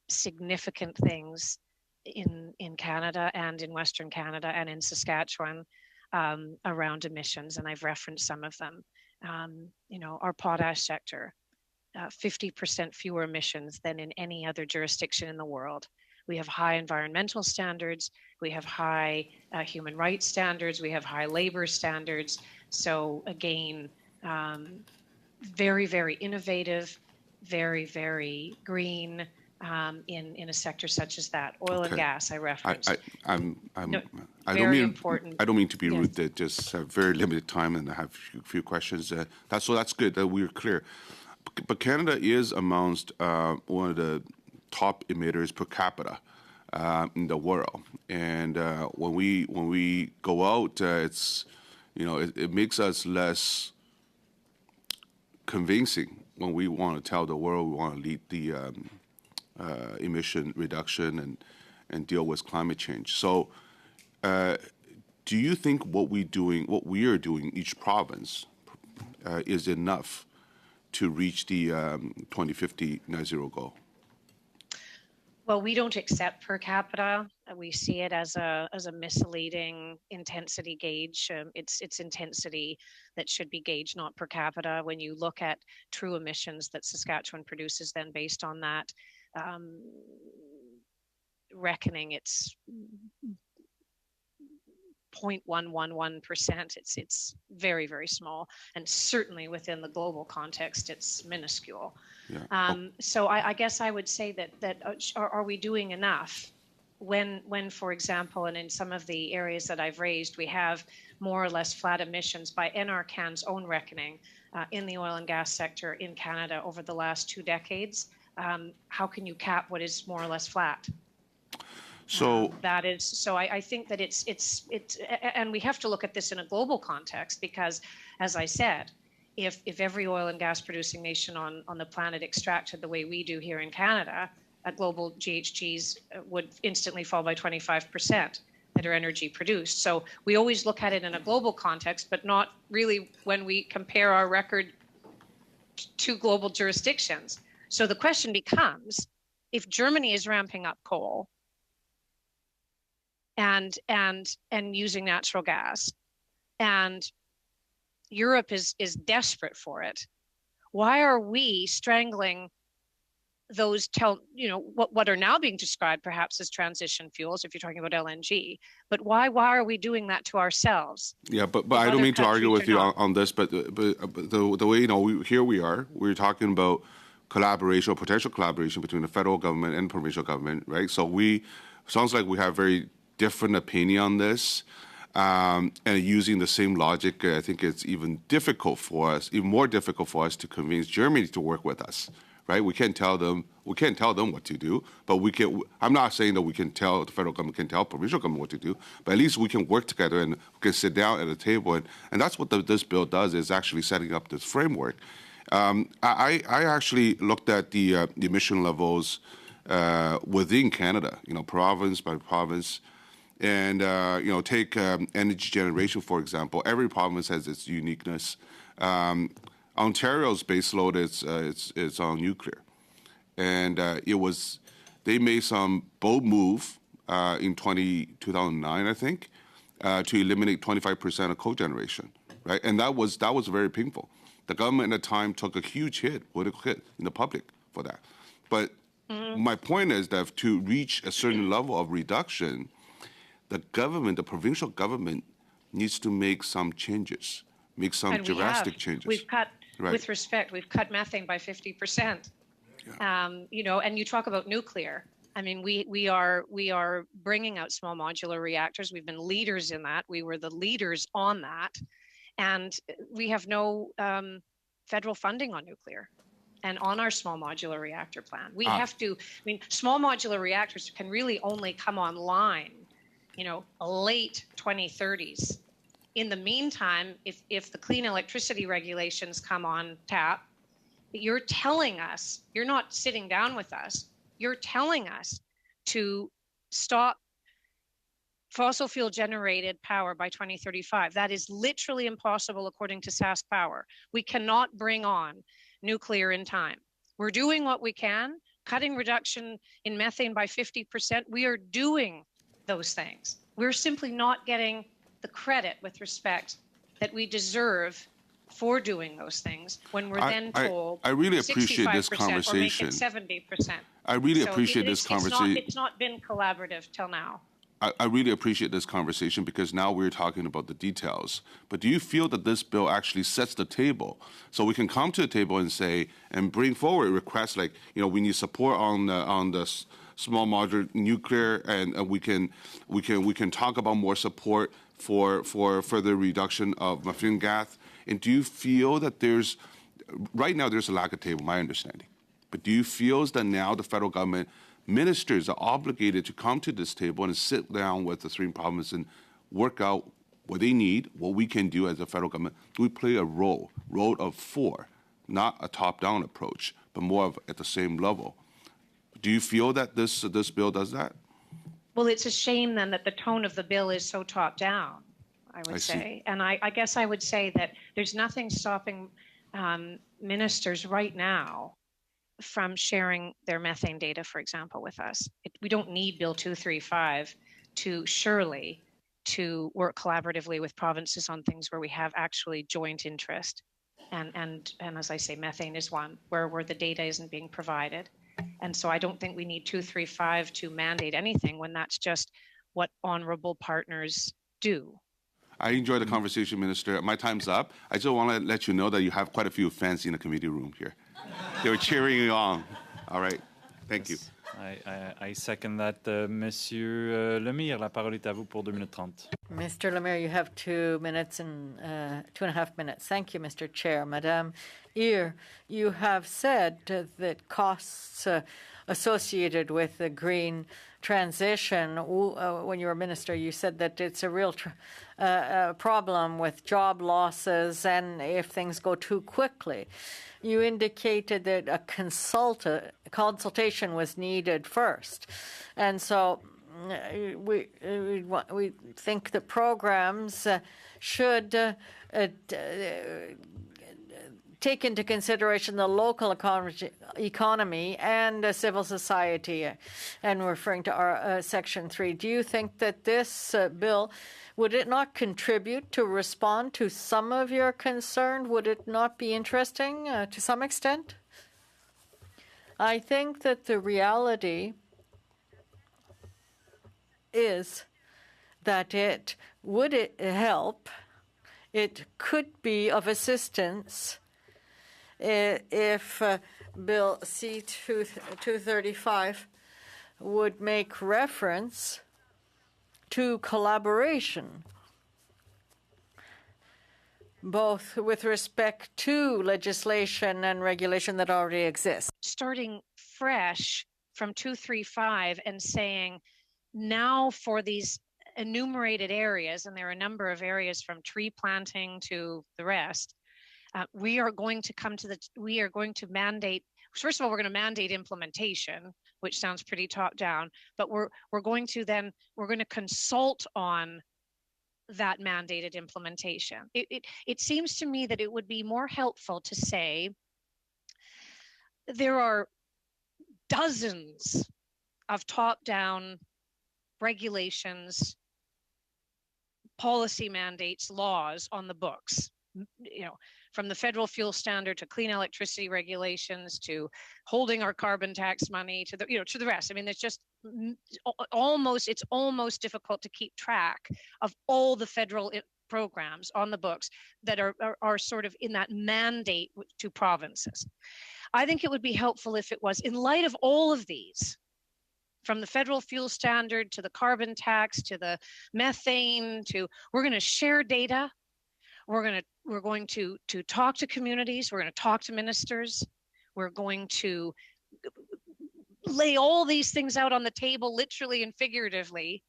significant things in Canada and in Western Canada and in Saskatchewan around emissions, and I've referenced some of them. Our potash sector, 50% fewer emissions than in any other jurisdiction in the world. We have high environmental standards, we have high human rights standards, we have high labor standards. So again, very, very innovative, very, very green in a sector such as that. Oil and gas, I referenced. I don't mean to be rude. Yes. Just have very limited time, and I have a few questions. That's good that we're clear. But Canada is amongst one of the top emitters per capita in the world, and when we go out, it makes us less convincing when we want to tell the world we want to lead the emission reduction and deal with climate change. So, do you think what we are doing in each province is enough to reach the 2050 net zero goal? Well, we don't accept per capita We see it as a misleading intensity gauge. It's intensity that should be gauged not per capita. When you look at true emissions that Saskatchewan produces, then based on that reckoning, it's 0.111%. It's very, very small, and certainly within the global context, it's minuscule. Yeah. So I guess I would say that are we doing enough when, for example, and in some of the areas that I've raised, we have more or less flat emissions by NRCan's own reckoning in the oil and gas sector in Canada over the last 2 decades. How can you cap what is more or less flat? So that is so. I think that it's and we have to look at this in a global context because, as I said, if every oil and gas producing nation on the planet extracted the way we do here in Canada, global GHGs would instantly fall by 25% that are energy produced. So we always look at it in a global context, but not really when we compare our record to global jurisdictions. So the question becomes, if Germany is ramping up coal and using natural gas, and Europe is desperate for it, why are we strangling those what are now being described perhaps as transition fuels, if you're talking about LNG, but why are we doing that to ourselves? Yeah, but I don't mean to argue with you on this, but the way, here we are, we're talking about collaboration or potential collaboration between the federal government and provincial government, right? So sounds like we have very different opinion on this, and using the same logic, I think it's even more difficult for us to convince Germany to work with us, right? We can't tell them what to do, but we can. I'm not saying that the federal government can tell provincial government what to do, but at least we can work together and we can sit down at a table, and that's what this bill does, is actually setting up this framework. I actually looked at the emission levels within Canada, province by province. And, take energy generation, for example. Every province has its uniqueness. Ontario's baseload is on nuclear. And they made some bold move in 2009, I think, to eliminate 25% of cogeneration, right? And that was very painful. The government at the time took a huge political hit in the public for that. But my point is that to reach a certain level of reduction, the provincial government needs to make some changes, make some drastic changes. We've cut, with respect, we've cut methane by 50%. Yeah. And you talk about nuclear. I mean, we are bringing out small modular reactors. We've been leaders in that. We were the leaders on that. And we have no federal funding on nuclear and on our small modular reactor plan. We have to, small modular reactors can really only come online late 2030s. In the meantime, if the clean electricity regulations come on tap, you're telling us, you're not sitting down with us, you're telling us to stop fossil fuel generated power by 2035. That is literally impossible according to Sask Power. We cannot bring on nuclear in time. We're doing what we can, cutting reduction in methane by 50%. We are doing those things. We're simply not getting the credit with respect that we deserve for doing those things when we're then told I really appreciate this conversation. Or make it 70%. I really appreciate this conversation. It's not been collaborative till now. I really appreciate this conversation because now we're talking about the details. But do you feel that this bill actually sets the table so we can come to the table and say and bring forward requests like, we need support on the small modular nuclear, and we can talk about more support for further reduction of methane gas? And do you feel that right now there's a lack of table, my understanding, but do you feel that now the federal government ministers are obligated to come to this table and sit down with the three provinces and work out what they need, what we can do as a federal government? We play a role of four, not a top-down approach, but more of at the same level. Do you feel that this bill does that? Well, it's a shame then that the tone of the bill is so top-down, I would say. And I guess I would say that there's nothing stopping ministers right now from sharing their methane data, for example, with us. We don't need Bill 235 to work collaboratively with provinces on things where we have actually joint interest. And as I say, methane is one where the data isn't being provided. And so I don't think we need 235 to mandate anything when that's just what honorable partners do. I enjoyed the conversation, Minister. My time's up. I just want to let you know that you have quite a few fans in the committee room here. They were cheering you on. All right. Thank you. I second that. Monsieur Lemire, la parole est à vous pour 2 minutes 30. Mr. Lemire, you have 2 minutes and 2.5 minutes. Thank you, Mr. Chair. Madame Ear, you have said that costs associated with the green transition, when you were minister, you said that it's a real problem with job losses and if things go too quickly. You indicated that a consultation was needed first. And so we think the programs should take into consideration the local economy and civil society, and referring to our Section 3. Do you think that this bill, would it not contribute to respond to some of your concern? Would it not be interesting to some extent? I think that the reality is that it would help, it could be of assistance if Bill C-235 would make reference to collaboration, both with respect to legislation and regulation that already exists. Starting fresh from 235 and saying, now for these enumerated areas, and there are a number of areas from tree planting to the rest, we are going to mandate. First of all, we're going to mandate implementation, which sounds pretty top down, but we're going to consult on that mandated implementation. It seems to me that it would be more helpful to say there are dozens of top-down regulations, policy mandates, laws on the books, from the federal fuel standard to clean electricity regulations to holding our carbon tax money to the rest. I mean, it's just it's almost difficult to keep track of all the federal programs on the books that are sort of in that mandate to provinces. I think it would be helpful if it was, in light of all of these, from the federal fuel standard to the carbon tax to the methane we're going to share data. We're going to talk to communities. We're going to talk to ministers. We're going to lay all these things out on the table, literally and figuratively,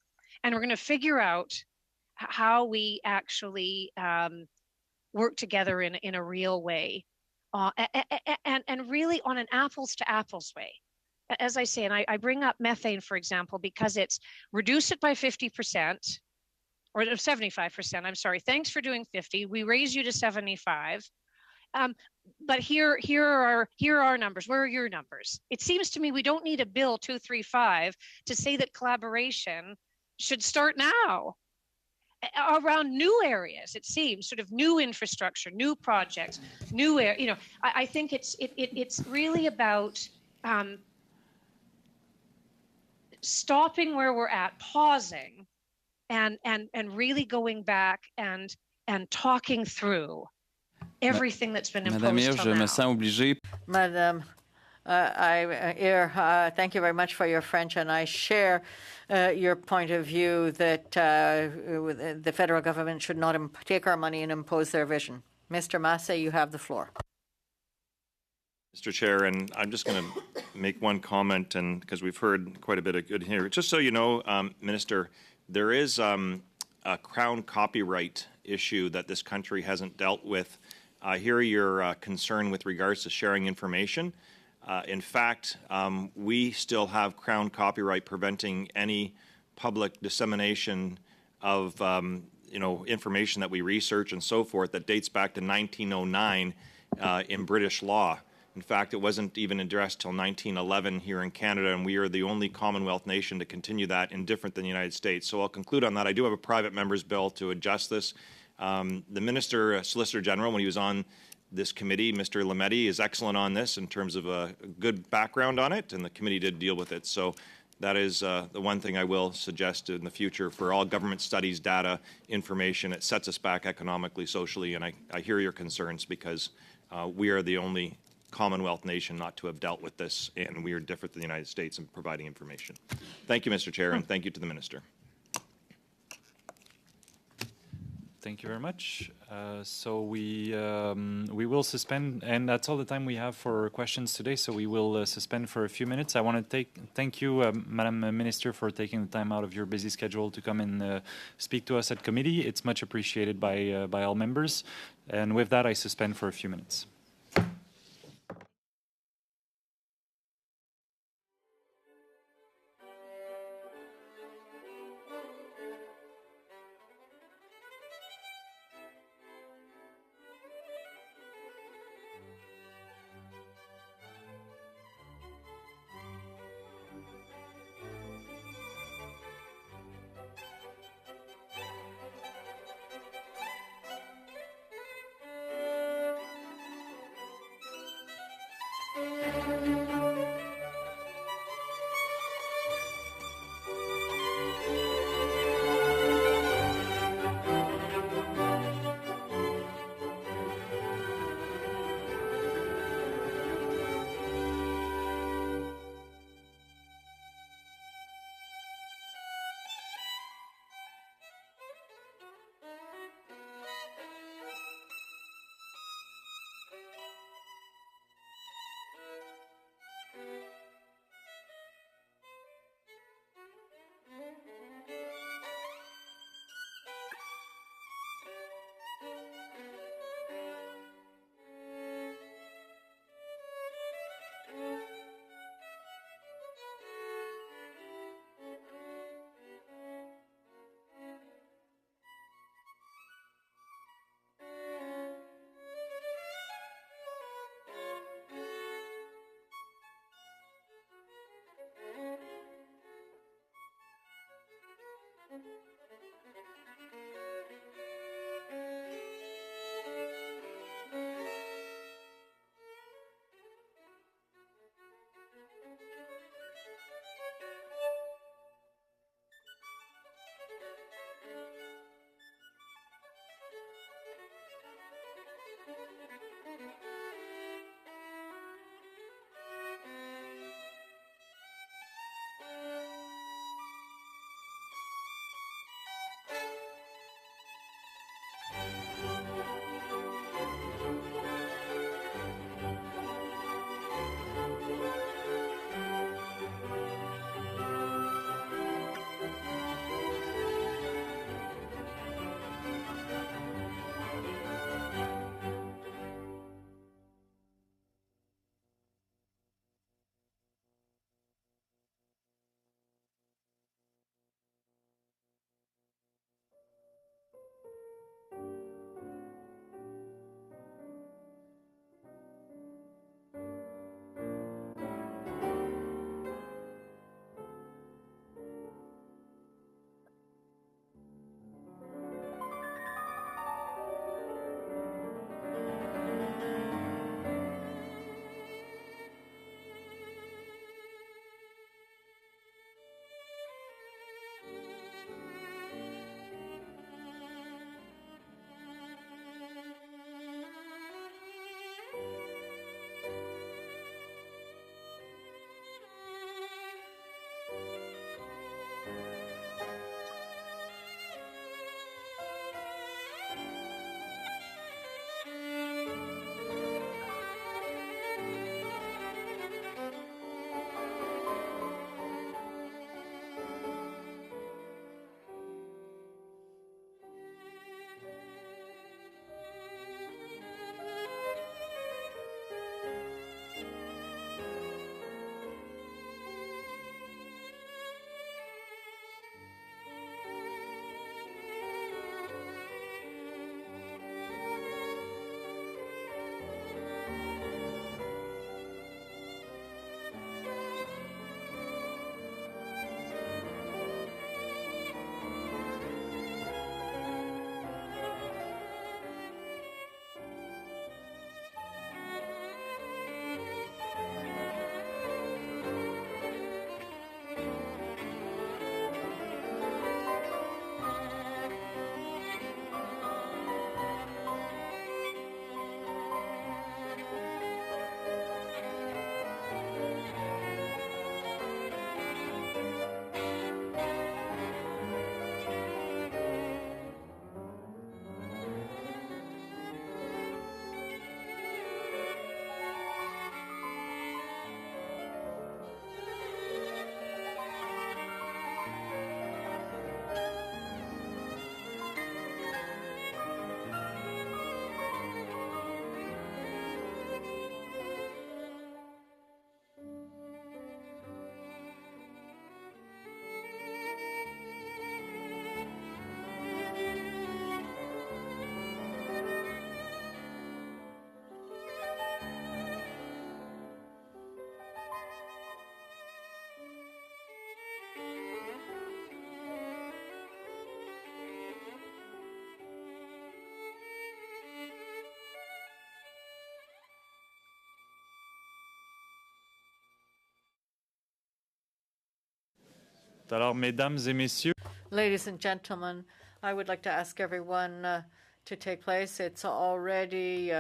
and we're going to figure out how we actually work together in a real way, and really on an apples to apples way. As I say, and I bring up methane, for example, because it's reduce it by 50%. Or 75%, I'm sorry. Thanks for doing 50. We raise you to 75. But here are our numbers. Where are your numbers? It seems to me we don't need a Bill 235 to say that collaboration should start now around new areas. It seems sort of new infrastructure, new projects, I think it's really about stopping where we're at, pausing, and really going back and talking through everything that's been imposed Madame Ear, till je now. me sens obligé. Madam thank you very much for your French, and I share your point of view that the federal government should not take our money and impose their vision. Mr. Massey, you have the floor. Mr. Chair, and I'm just going to make one comment, and because we've heard quite a bit of good here. Just so you know, Minister, there is a crown copyright issue that this country hasn't dealt with. I hear your concern with regards to sharing information. In fact, we still have crown copyright preventing any public dissemination of information that we research and so forth that dates back to 1909 in British law. In fact, it wasn't even addressed till 1911 here in Canada, and we are the only Commonwealth nation to continue that indifferent than the United States. So I'll conclude on that. I do have a private member's bill to adjust this. The Minister, Solicitor General, when he was on this committee, Mr. Lametti, is excellent on this in terms of a good background on it, and the committee did deal with it. So that is the one thing I will suggest in the future for all government studies, data, information. It sets us back economically, socially, and I hear your concerns because we are the only Commonwealth nation not to have dealt with this, and we are different than the United States in providing information. Thank you, Mr. Chair, and thank you to the Minister. Thank you very much. So we will suspend, and that's all the time we have for questions today. So we will suspend for a few minutes. I want to thank you, Madam Minister, for taking the time out of your busy schedule to come and speak to us at committee. It's much appreciated by all members. And with that, I suspend for a few minutes. Alors, mesdames et messieurs, Ladies and gentlemen, I would like to ask everyone to take place. It's already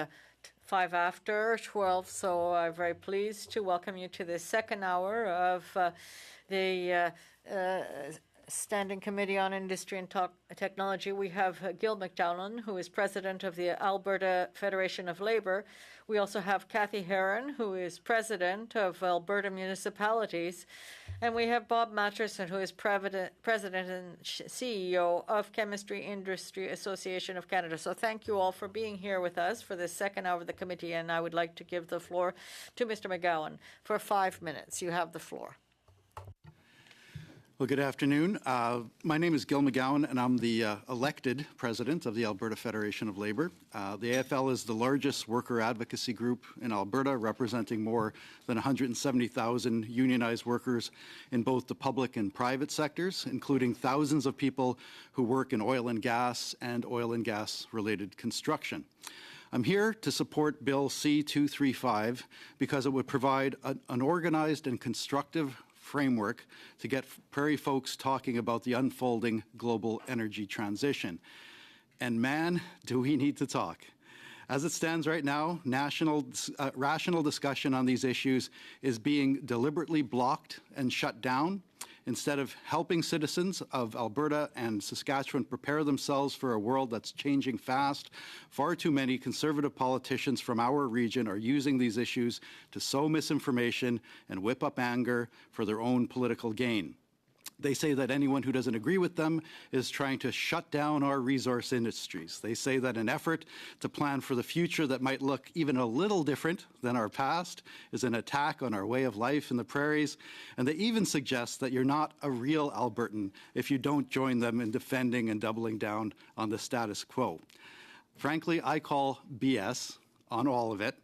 5 after 12, so I'm very pleased to welcome you to the second hour of the Standing Committee on Industry and Technology. We have Gil McDowell, who is president of the Alberta Federation of Labour. We also have Cathy Heron, who is president of Alberta Municipalities. And we have Bob Matterson, who is president and CEO of Chemistry Industry Association of Canada. So thank you all for being here with us for the second hour of the committee. And I would like to give the floor to Mr. McGowan for 5 minutes. You have the floor. Well, good afternoon. My name is Gil McGowan, and I'm the elected president of the Alberta Federation of Labour. The AFL is the largest worker advocacy group in Alberta, representing more than 170,000 unionized workers in both the public and private sectors, including thousands of people who work in oil and gas related construction. I'm here to support Bill C-235 because it would provide an organized and constructive framework to get prairie folks talking about the unfolding global energy transition. And man, do we need to talk. As it stands right now, rational discussion on these issues is being deliberately blocked and shut down. Instead of helping citizens of Alberta and Saskatchewan prepare themselves for a world that's changing fast, far too many conservative politicians from our region are using these issues to sow misinformation and whip up anger for their own political gain. They say that anyone who doesn't agree with them is trying to shut down our resource industries. They say that an effort to plan for the future that might look even a little different than our past is an attack on our way of life in the prairies. And they even suggest that you're not a real Albertan if you don't join them in defending and doubling down on the status quo. Frankly, I call BS on all of it.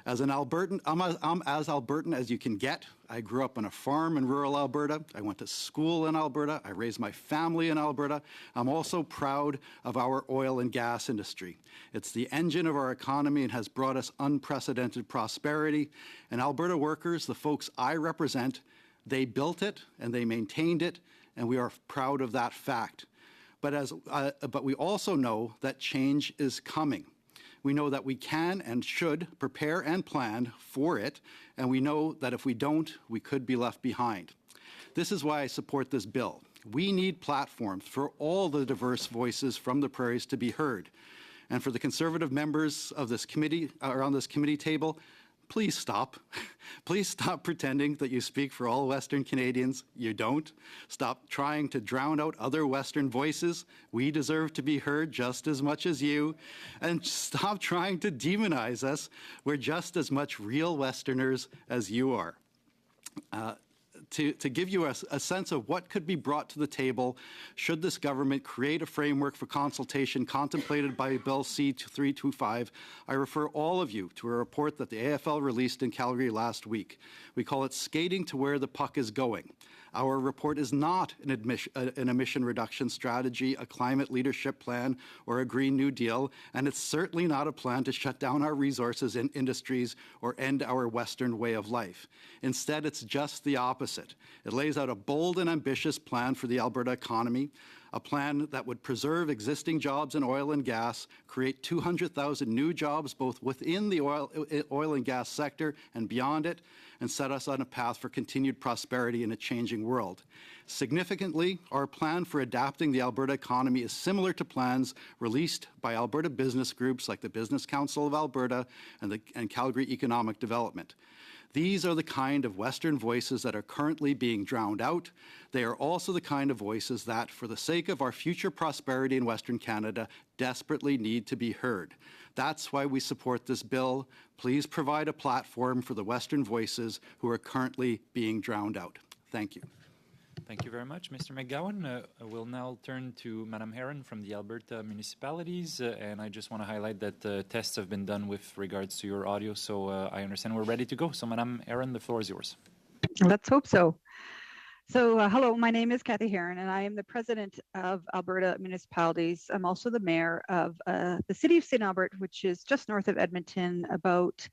As an Albertan, I'm as Albertan as you can get. I grew up on a farm in rural Alberta. I went to school in Alberta. I raised my family in Alberta. I'm also proud of our oil and gas industry. It's the engine of our economy and has brought us unprecedented prosperity. And Alberta workers, the folks I represent, they built it and they maintained it, and we are proud of that fact. But we also know that change is coming. We know that we can and should prepare and plan for it, and we know that if we don't, we could be left behind. This is why I support this bill. We need platforms for all the diverse voices from the prairies to be heard. And for the Conservative members of this committee, around this committee table, please stop. Please stop pretending that you speak for all Western Canadians. You don't. Stop trying to drown out other Western voices. We deserve to be heard just as much as you. And stop trying to demonize us. We're just as much real Westerners as you are. To give you a sense of what could be brought to the table should this government create a framework for consultation contemplated by Bill C-325, I refer all of you to a report that the AFL released in Calgary last week. We call it Skating to Where the Puck is Going. Our report is not an emission reduction strategy, a climate leadership plan, or a Green New Deal, and it's certainly not a plan to shut down our resources and industries or end our Western way of life. Instead, it's just the opposite. It lays out a bold and ambitious plan for the Alberta economy, a plan that would preserve existing jobs in oil and gas, create 200,000 new jobs both within the oil and gas sector and beyond it, and set us on a path for continued prosperity in a changing world. Significantly, our plan for adapting the Alberta economy is similar to plans released by Alberta business groups like the Business Council of Alberta and Calgary Economic Development. These are the kind of Western voices that are currently being drowned out. They are also the kind of voices that, for the sake of our future prosperity in Western Canada, desperately need to be heard. That's why we support this bill. Please provide a platform for the Western voices who are currently being drowned out. Thank you. Thank you very much, Mr. McGowan. We'll now turn to Madam Heron from the Alberta Municipalities, and I just want to highlight that tests have been done with regards to your audio, so I understand we're ready to go. So, Madam Heron, the floor is yours. Let's hope so. So, hello, my name is Cathy Heron, and I am the president of Alberta Municipalities. I'm also the mayor of the city of St. Albert, which is just north of Edmonton. About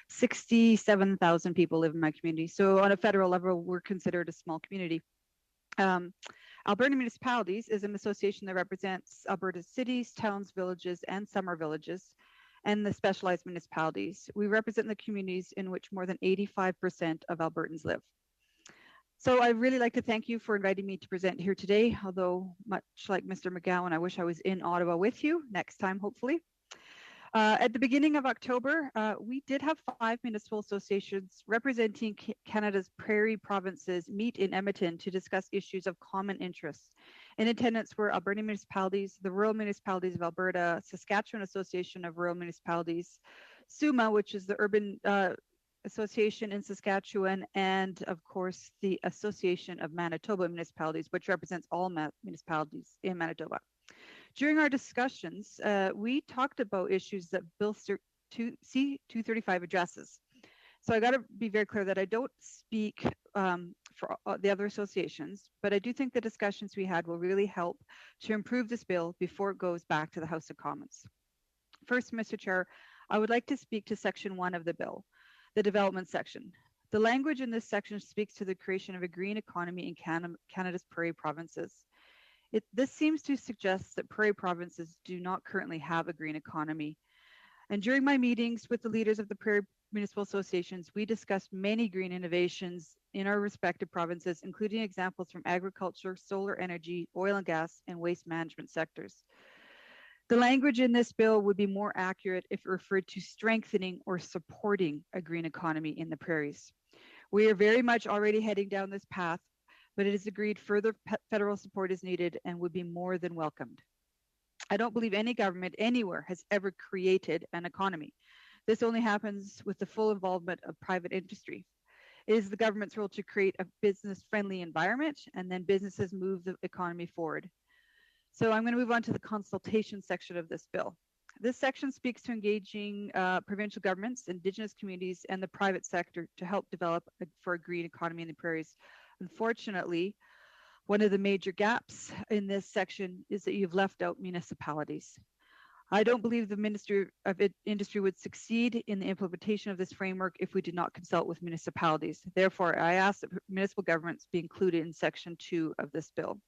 67,000 people live in my community. So, on a federal level, we're considered a small community. Um, Alberta Municipalities is an association that represents Alberta's cities, towns, villages, and summer villages, and the specialized municipalities. We represent the communities in which more than 85% of Albertans live. So I'd really like to thank you for inviting me to present here today, although much like Mr. McGowan, I wish I was in Ottawa with you next time, hopefully. At the beginning of October, we did have 5 municipal associations representing Canada's prairie provinces meet in Edmonton to discuss issues of common interest. In attendance were Alberta municipalities, the Rural Municipalities of Alberta, Saskatchewan Association of Rural Municipalities, SUMA, which is the Urban Association in Saskatchewan, and of course the Association of Manitoba Municipalities, which represents all municipalities in Manitoba. During our discussions, we talked about issues that Bill C-235 addresses. So I got to be very clear that I don't speak for the other associations, but I do think the discussions we had will really help to improve this bill before it goes back to the House of Commons. First, Mr. Chair, I would like to speak to Section 1 of the bill, the development section. The language in this section speaks to the creation of a green economy in Canada's prairie provinces. This seems to suggest that prairie provinces do not currently have a green economy. And during my meetings with the leaders of the prairie municipal associations, we discussed many green innovations in our respective provinces, including examples from agriculture, solar energy, oil and gas, and waste management sectors. The language in this bill would be more accurate if it referred to strengthening or supporting a green economy in the prairies. We are very much already heading down this path, but it is agreed further federal support is needed and would be more than welcomed. I don't believe any government anywhere has ever created an economy. This only happens with the full involvement of private industry. It is the government's role to create a business-friendly environment, and then businesses move the economy forward. So I'm going to move on to the consultation section of this bill. This section speaks to engaging provincial governments, Indigenous communities, and the private sector to help develop for a green economy in the prairies. Unfortunately, one of the major gaps in this section is that you've left out municipalities. I don't believe the Ministry of Industry would succeed in the implementation of this framework if we did not consult with municipalities. Therefore, I ask that municipal governments be included in Section 2 of this bill.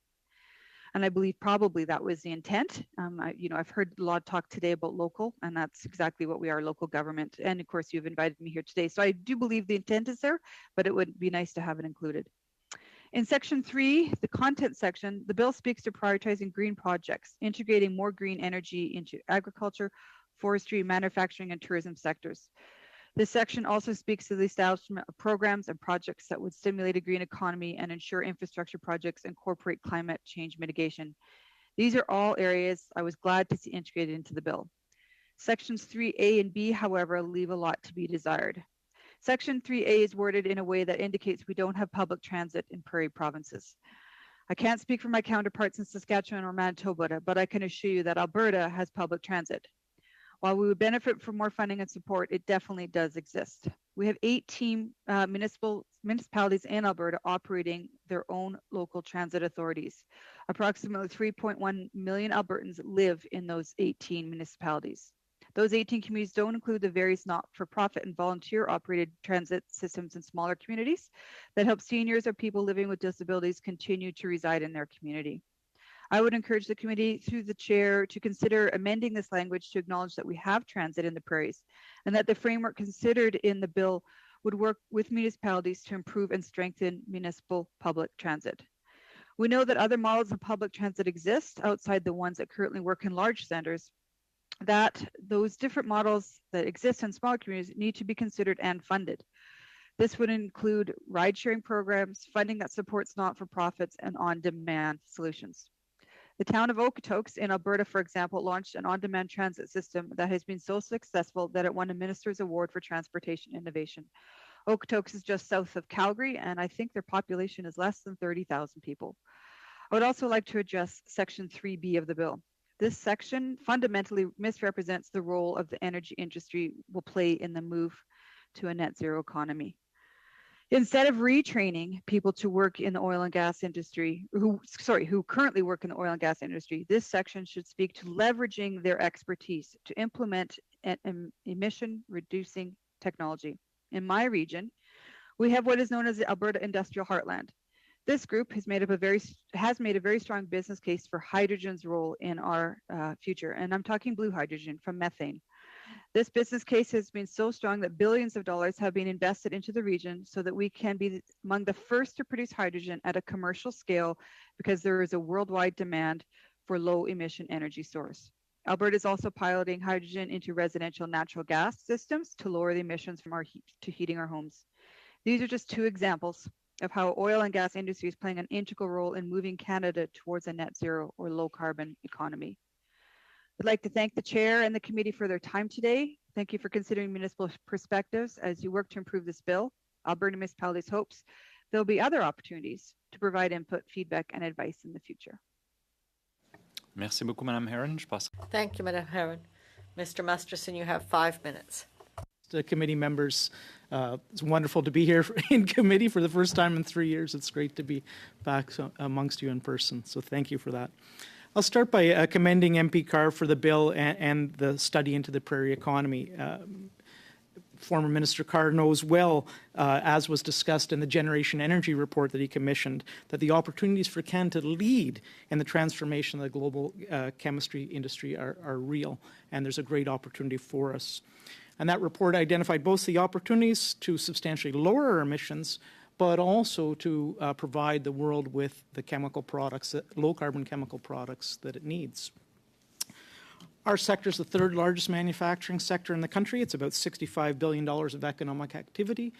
And I believe probably that was the intent. I've heard a lot of talk today about local, and that's exactly what we are, local government. And of course, you've invited me here today. So I do believe the intent is there, but it would be nice to have it included. In Section 3, the content section, the bill speaks to prioritizing green projects, integrating more green energy into agriculture, forestry, manufacturing, and tourism sectors. This section also speaks to the establishment of programs and projects that would stimulate a green economy and ensure infrastructure projects incorporate climate change mitigation. These are all areas I was glad to see integrated into the bill. Sections 3A and B, however, leave a lot to be desired. Section 3A is worded in a way that indicates we don't have public transit in prairie provinces. I can't speak for my counterparts in Saskatchewan or Manitoba, but I can assure you that Alberta has public transit. While we would benefit from more funding and support, it definitely does exist. We have 18 municipalities in Alberta operating their own local transit authorities. Approximately 3.1 million Albertans live in those 18 municipalities. Those 18 communities don't include the various not-for-profit and volunteer-operated transit systems in smaller communities that help seniors or people living with disabilities continue to reside in their community. I would encourage the committee through the chair to consider amending this language to acknowledge that we have transit in the prairies and that the framework considered in the bill would work with municipalities to improve and strengthen municipal public transit. We know that other models of public transit exist outside the ones that currently work in large centers, that those different models that exist in smaller communities need to be considered and funded. This would include ride-sharing programs, funding that supports not-for-profits, and on-demand solutions. The town of Okotoks in Alberta, for example, launched an on-demand transit system that has been so successful that it won a Minister's Award for Transportation Innovation. Okotoks is just south of Calgary, and I think their population is less than 30,000 people. I would also like to address Section 3B of the bill. This section fundamentally misrepresents the role of the energy industry will play in the move to a net zero economy. Instead of retraining people to work in the oil and gas industry, who currently work in the oil and gas industry, this section should speak to leveraging their expertise to implement an emission reducing technology. In my region, we have what is known as the Alberta Industrial Heartland. This group has made a very strong business case for hydrogen's role in our future, and I'm talking blue hydrogen from methane. This business case has been so strong that billions of dollars have been invested into the region so that we can be among the first to produce hydrogen at a commercial scale because there is a worldwide demand for low emission energy source. Alberta is also piloting hydrogen into residential natural gas systems to lower the emissions from heating our homes. These are just two examples of how oil and gas industry is playing an integral role in moving Canada towards a net zero or low carbon economy. I'd like to thank the chair and the committee for their time today. Thank you for considering municipal perspectives as you work to improve this bill. Alberta Municipalities hopes there'll be other opportunities to provide input, feedback, and advice in the future. Merci beaucoup, Madame Herron. Thank you, Madame Herron. Mr. Masterson, you have 5 minutes. The committee members, it's wonderful to be here in committee for the first time in 3 years. It's great to be back amongst you in person, so thank you for that. I'll start by commending MP Carr for the bill and the study into the prairie economy. Former Minister Carr knows well, as was discussed in the Generation Energy report that he commissioned, that the opportunities for Canada to lead in the transformation of the global chemistry industry are real, and there's a great opportunity for us. And that report identified both the opportunities to substantially lower our emissions, but also to provide the world with the chemical products, low-carbon chemical products that it needs. Our sector is the third largest manufacturing sector in the country. It's about $65 billion of economic activity.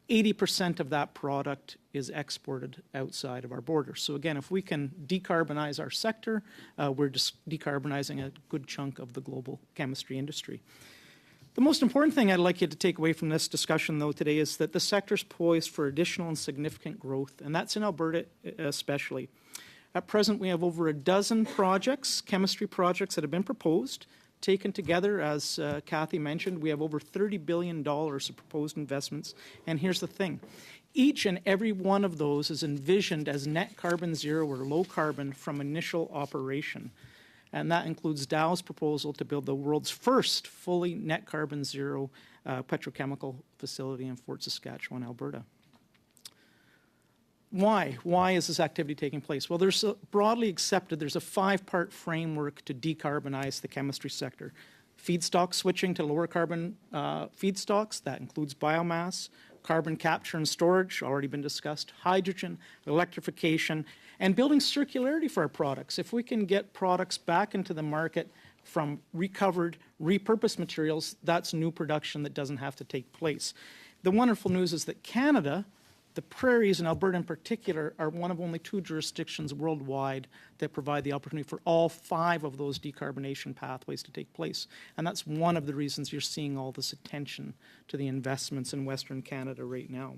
80% of that product is exported outside of our borders. So again, if we can decarbonize our sector, we're just decarbonizing a good chunk of the global chemistry industry. The most important thing I'd like you to take away from this discussion, though, today is that the sector's poised for additional and significant growth, and that's in Alberta especially. At present, we have over a dozen projects, chemistry projects, that have been proposed. Taken together, as Kathy mentioned, we have over $30 billion of proposed investments. And here's the thing. Each and every one of those is envisioned as net carbon zero or low carbon from initial operation. And that includes Dow's proposal to build the world's first fully net carbon zero petrochemical facility in Fort Saskatchewan, Alberta. Why? Why is this activity taking place? Well, there's broadly accepted there's a 5-part framework to decarbonize the chemistry sector. Feedstock switching to lower carbon feedstocks, that includes biomass, carbon capture and storage, already been discussed, hydrogen, electrification, and building circularity for our products. If we can get products back into the market from recovered, repurposed materials, that's new production that doesn't have to take place. The wonderful news is that Canada, the prairies, and Alberta in particular, are one of only 2 jurisdictions worldwide that provide the opportunity for all 5 of those decarbonation pathways to take place. And that's one of the reasons you're seeing all this attention to the investments in Western Canada right now.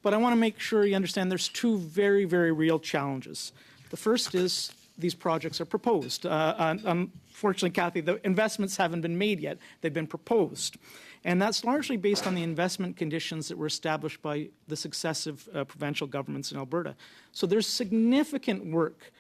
But I want to make sure you understand there's 2 very, very real challenges. The first is these projects are proposed. Unfortunately, Kathy, the investments haven't been made yet. They've been proposed. And that's largely based on the investment conditions that were established by the successive provincial governments in Alberta. So there's significant work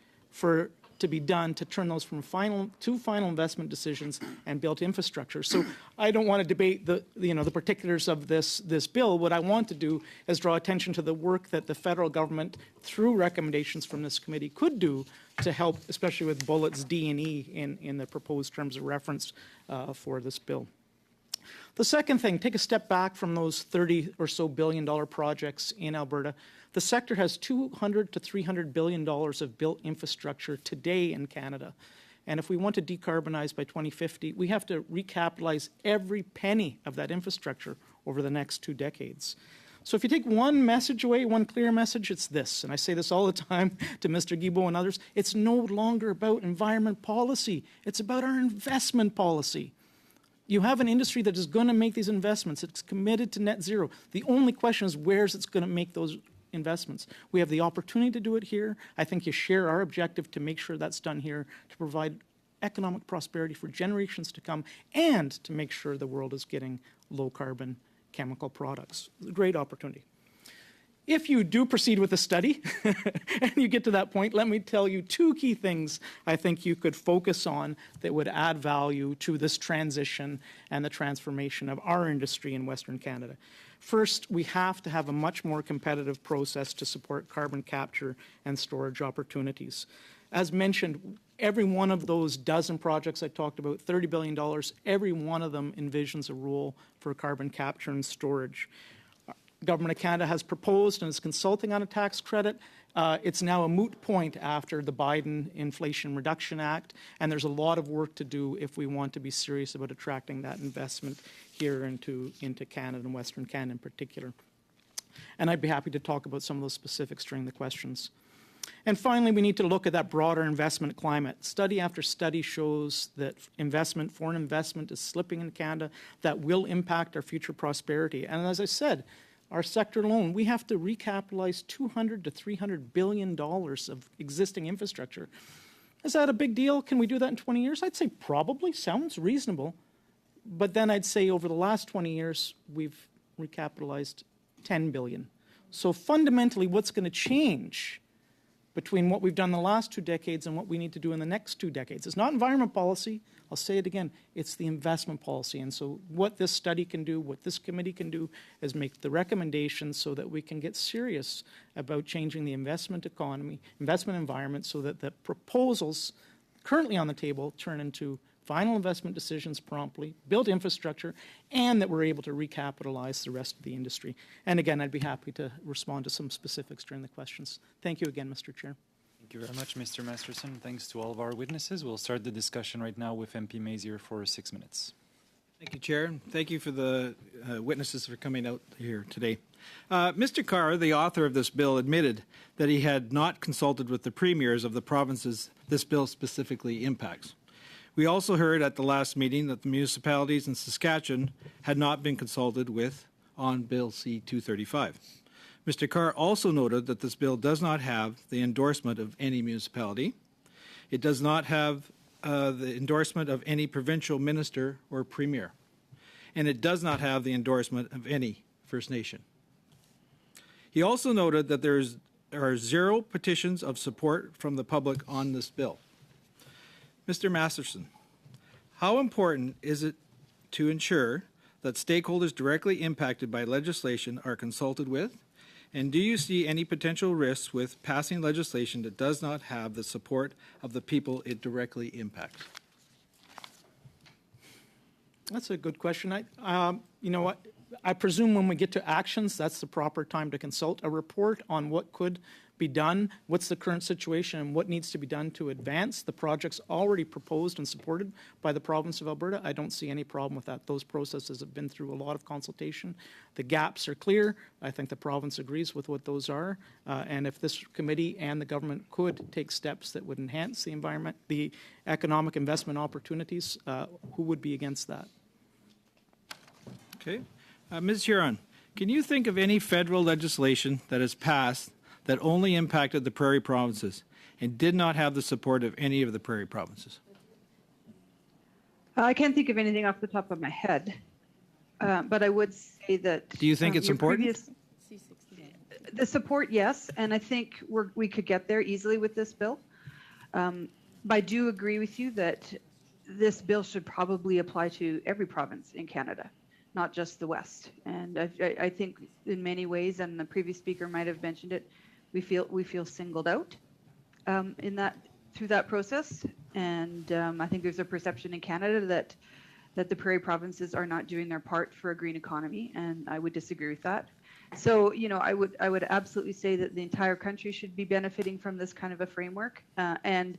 to be done to turn those from final investment decisions and built infrastructure. So I don't want to debate the particulars of this bill. What I want to do is draw attention to the work that the federal government, through recommendations from this committee, could do to help, especially with bullets D and E in the proposed terms of reference for this bill. The second thing, take a step back from those $30 or so billion projects in Alberta. The sector has $200 to $300 billion of built infrastructure today in Canada. And if we want to decarbonize by 2050, we have to recapitalize every penny of that infrastructure over the next 2 decades. So if you take one message away, one clear message, it's this. And I say this all the time to Mr. Guilbeault and others. It's no longer about environment policy. It's about our investment policy. You have an industry that is going to make these investments. It's committed to net zero. The only question is where it's going to make those investments. We have the opportunity to do it here. I think you share our objective to make sure that's done here, to provide economic prosperity for generations to come, and to make sure the world is getting low-carbon chemical products. Great opportunity. If you do proceed with the study and you get to that point, let me tell you two key things I think you could focus on that would add value to this transition and the transformation of our industry in Western Canada. First, we have to have a much more competitive process to support carbon capture and storage opportunities. As mentioned, every one of those dozen projects I talked about, $30 billion, every one of them envisions a role for carbon capture and storage. Government of Canada has proposed and is consulting on a tax credit. It's now a moot point after the Biden Inflation Reduction Act, and there's a lot of work to do if we want to be serious about attracting that investment here into Canada and Western Canada in particular. And I'd be happy to talk about some of those specifics during the questions. And finally, we need to look at that broader investment climate. Study after study shows that foreign investment is slipping in Canada. That will impact our future prosperity. And as I said, our sector alone, we have to recapitalize $200 to $300 billion of existing infrastructure. Is that a big deal? Can we do that in 20 years? I'd say probably. Sounds reasonable. But then I'd say over the last 20 years, we've recapitalized $10 billion. So fundamentally, what's going to change between what we've done the last 2 decades and what we need to do in the next 2 decades? It's not environment policy. I'll say it again. It's the investment policy. And so what this study can do, what this committee can do, is make the recommendations so that we can get serious about changing the investment economy, investment environment, so that the proposals currently on the table turn into final investment decisions promptly, build infrastructure, and that we're able to recapitalize the rest of the industry. And again, I'd be happy to respond to some specifics during the questions. Thank you again, Mr. Chair. Thank you very much, Mr. Masterson. Thanks to all of our witnesses. We'll start the discussion right now with MP Mazier for 6 minutes. Thank you, Chair. Thank you for the witnesses for coming out here today. Mr. Carr, the author of this bill, admitted that he had not consulted with the premiers of the provinces this bill specifically impacts. We also heard at the last meeting that the municipalities in Saskatchewan had not been consulted with on Bill C-235. Mr. Carr also noted that this bill does not have the endorsement of any municipality. It does not have the endorsement of any provincial minister or premier. And it does not have the endorsement of any First Nation. He also noted that there are 0 petitions of support from the public on this bill. Mr. Masterson, how important is it to ensure that stakeholders directly impacted by legislation are consulted with? And do you see any potential risks with passing legislation that does not have the support of the people it directly impacts? That's a good question. You know what? I presume when we get to actions, that's the proper time to consult. A report on what could be done, what's the current situation, and what needs to be done to advance the projects already proposed and supported by the province of Alberta. I don't see any problem with that. Those processes have been through a lot of consultation. The gaps are clear. I think the province agrees with what those are. And if this committee and the government could take steps that would enhance the environment, the economic investment opportunities, who would be against that? Okay. Ms. Huron, can you think of any federal legislation that has passed that only impacted the prairie provinces and did not have the support of any of the prairie provinces? I can't think of anything off the top of my head, but I would say that... Do you think it's important? The support, yes, and I think we could get there easily with this bill. But I do agree with you that this bill should probably apply to every province in Canada, not just the West. And I think in many ways, and the previous speaker might have mentioned it, we feel singled out through that process. And I think there's a perception in Canada that the prairie provinces are not doing their part for a green economy, and I would disagree with that. So, you know, I would absolutely say that the entire country should be benefiting from this kind of a framework. And,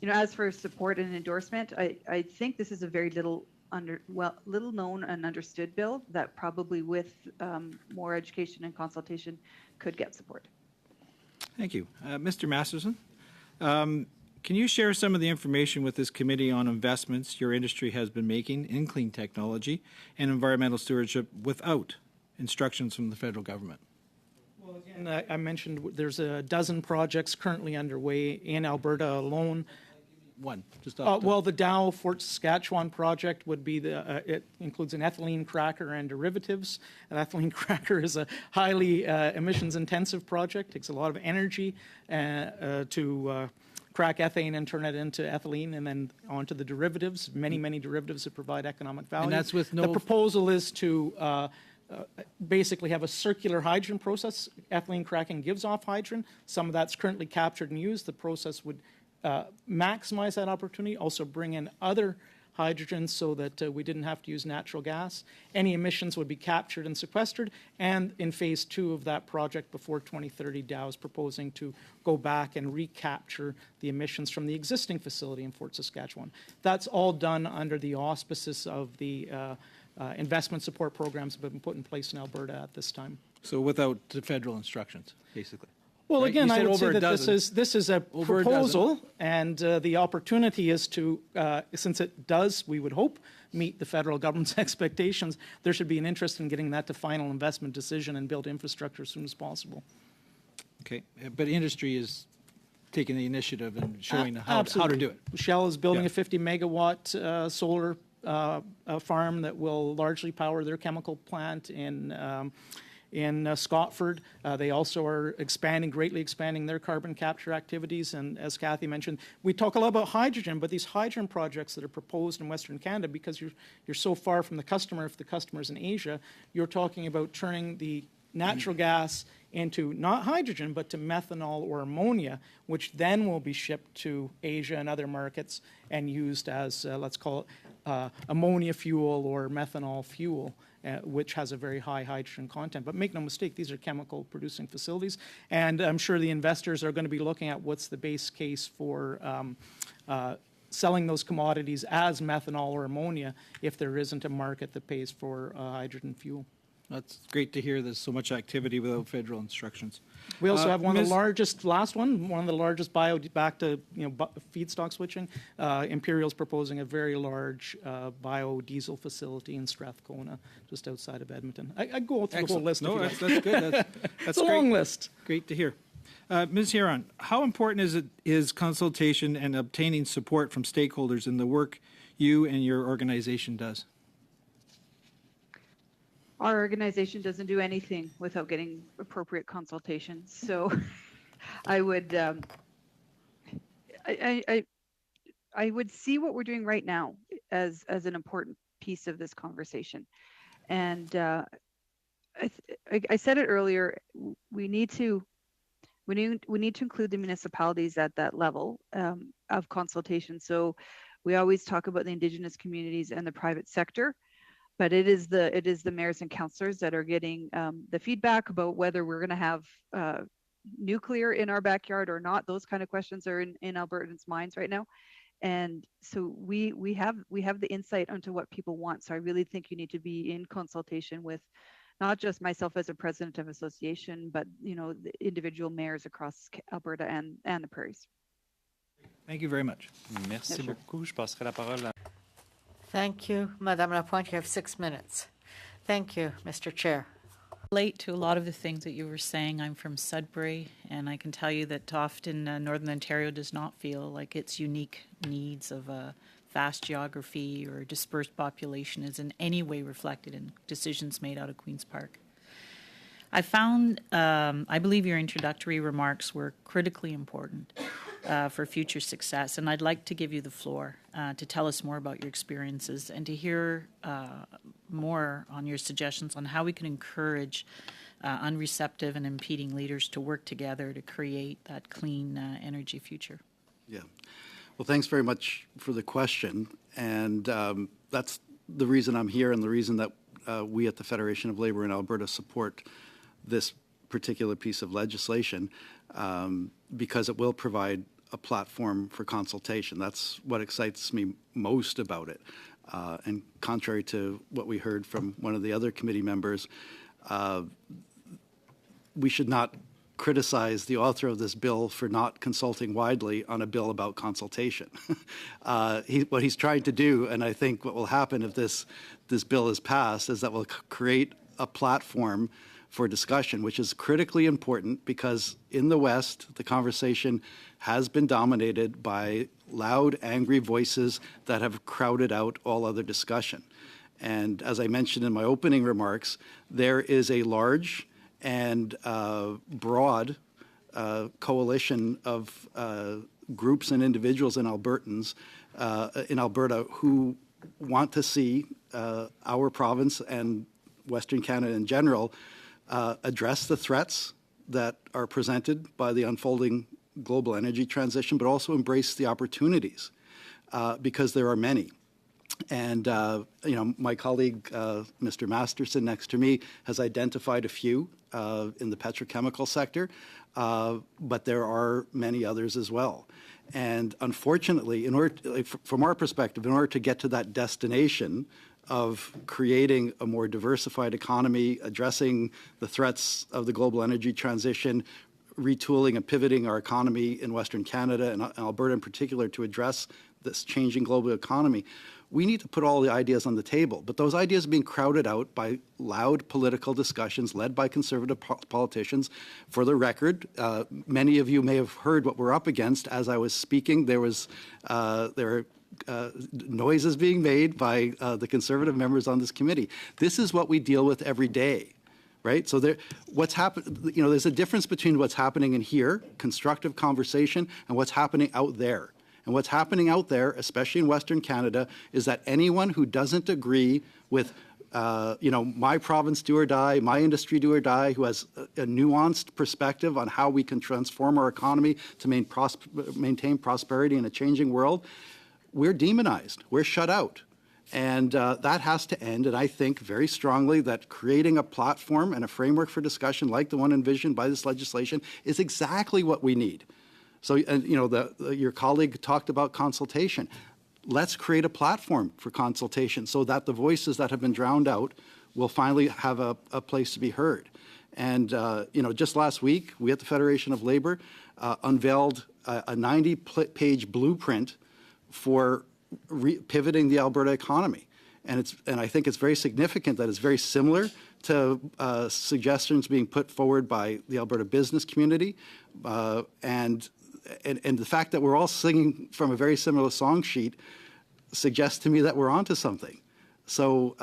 you know, as for support and endorsement, I think this is a very little known and understood bill that probably with more education and consultation could get support. Thank you. Mr. Masterson, can you share some of the information with this committee on investments your industry has been making in clean technology and environmental stewardship without instructions from the federal government? Well, again, I mentioned there's a dozen projects currently underway in Alberta alone. one? Just well, the Dow Fort Saskatchewan project would be it includes an ethylene cracker and derivatives. An ethylene cracker is a highly emissions-intensive project. Takes a lot of energy to crack ethane and turn it into ethylene, and then onto the derivatives. Many derivatives that provide economic value. And that's with no. The proposal is to basically have a circular hydrogen process. Ethylene cracking gives off hydrogen. Some of that's currently captured and used. The process would maximize that opportunity, also bring in other hydrogen so that we didn't have to use natural gas. Any emissions would be captured and sequestered. And in phase 2 of that project before 2030, Dow is proposing to go back and recapture the emissions from the existing facility in Fort Saskatchewan. That's all done under the auspices of the investment support programs that have been put in place in Alberta at this time. So without the federal instructions, basically. Well, Right? again, You I said would say over a that dozen. this is a Over a proposal, and the opportunity is to, since it does, we would hope, meet the federal government's expectations, there should be an interest in getting that to final investment decision and build infrastructure as soon as possible. Okay, but industry is taking the initiative and showing how to do it. Shell is building Yeah. a 50-megawatt solar farm that will largely power their chemical plant in Scotford. They also are greatly expanding their carbon capture activities. And as Kathy mentioned, we talk a lot about hydrogen, but these hydrogen projects that are proposed in Western Canada, because you're so far from the customer, if the customer's in Asia, you're talking about turning the natural gas into not hydrogen, but to methanol or ammonia, which then will be shipped to Asia and other markets and used as, let's call it, ammonia fuel or methanol fuel, which has a very high hydrogen content. But make no mistake, these are chemical producing facilities. And I'm sure the investors are going to be looking at what's the base case for selling those commodities as methanol or ammonia if there isn't a market that pays for hydrogen fuel. That's great to hear there's so much activity without federal instructions. We also have one of Ms. the largest, one of the largest back to feedstock switching. Imperial's proposing a very large biodiesel facility in Strathcona, just outside of Edmonton. I go through the whole list. No, if you that's like. good. That's It's a long list. Great to hear. Ms. Huron, how important is consultation and obtaining support from stakeholders in the work you and your organization does? Our organization doesn't do anything without getting appropriate consultations. So I would I would see what we're doing right now as an important piece of this conversation. And I said it earlier, we need to include the municipalities at that level of consultation. So we always talk about the Indigenous communities and the private sector. But it is the mayors and councillors that are getting the feedback about whether we're going to have nuclear in our backyard or not. Those kind of questions are in Albertans' minds right now, and so we have the insight onto what people want. So I really think you need to be in consultation with not just myself as a president of association, but the individual mayors across Alberta and the prairies. Thank you very much. Merci beaucoup. Je passerai la parole à... Thank you, Madame Lapointe. You have 6 minutes. Thank you, Mr. Chair. Relate to a lot of the things that you were saying. I'm from Sudbury, and I can tell you that often Northern Ontario does not feel like its unique needs of a vast geography or dispersed population is in any way reflected in decisions made out of Queen's Park. I believe your introductory remarks were critically important for future success, and I'd like to give you the floor to tell us more about your experiences and to hear more on your suggestions on how we can encourage unreceptive and impeding leaders to work together to create that clean energy future. Yeah. Well, thanks very much for the question. And that's the reason I'm here and the reason that we at the Federation of Labour in Alberta support this particular piece of legislation, because it will provide a platform for consultation. That's what excites me most about it. And contrary to what we heard from one of the other committee members, we should not criticize the author of this bill for not consulting widely on a bill about consultation. What he's trying to do, and I think what will happen if this bill is passed, is that we'll create a platform for discussion, which is critically important because in the West, the conversation has been dominated by loud, angry voices that have crowded out all other discussion. And as I mentioned in my opening remarks, there is a large and broad coalition of groups and individuals in Alberta who want to see our province and Western Canada in general address the threats that are presented by the unfolding global energy transition, but also embrace the opportunities because there are many. And, my colleague, Mr. Masterson, next to me, has identified a few in the petrochemical sector, but there are many others as well. And unfortunately, from our perspective, in order to get to that destination of creating a more diversified economy, addressing the threats of the global energy transition, retooling and pivoting our economy in Western Canada and Alberta in particular to address this changing global economy, we need to put all the ideas on the table. But those ideas are being crowded out by loud political discussions led by conservative politicians. For the record, many of you may have heard what we're up against. As I was speaking, there are noises being made by the conservative members on this committee. This is what we deal with every day, right? So what's happened, there's a difference between what's happening in here, constructive conversation, and what's happening out there. And what's happening out there, especially in Western Canada, is that anyone who doesn't agree with, my province do or die, my industry do or die, who has a nuanced perspective on how we can transform our economy to maintain prosperity in a changing world, we're demonized, we're shut out. And that has to end. And I think very strongly that creating a platform and a framework for discussion like the one envisioned by this legislation is exactly what we need. So, your colleague talked about consultation. Let's create a platform for consultation so that the voices that have been drowned out will finally have a place to be heard. And, just last week, we at the Federation of Labor unveiled a 90-page blueprint for pivoting the Alberta economy. And I think it's very significant that it's very similar to suggestions being put forward by the Alberta business community, and the fact that we're all singing from a very similar song sheet suggests to me that we're onto something. So,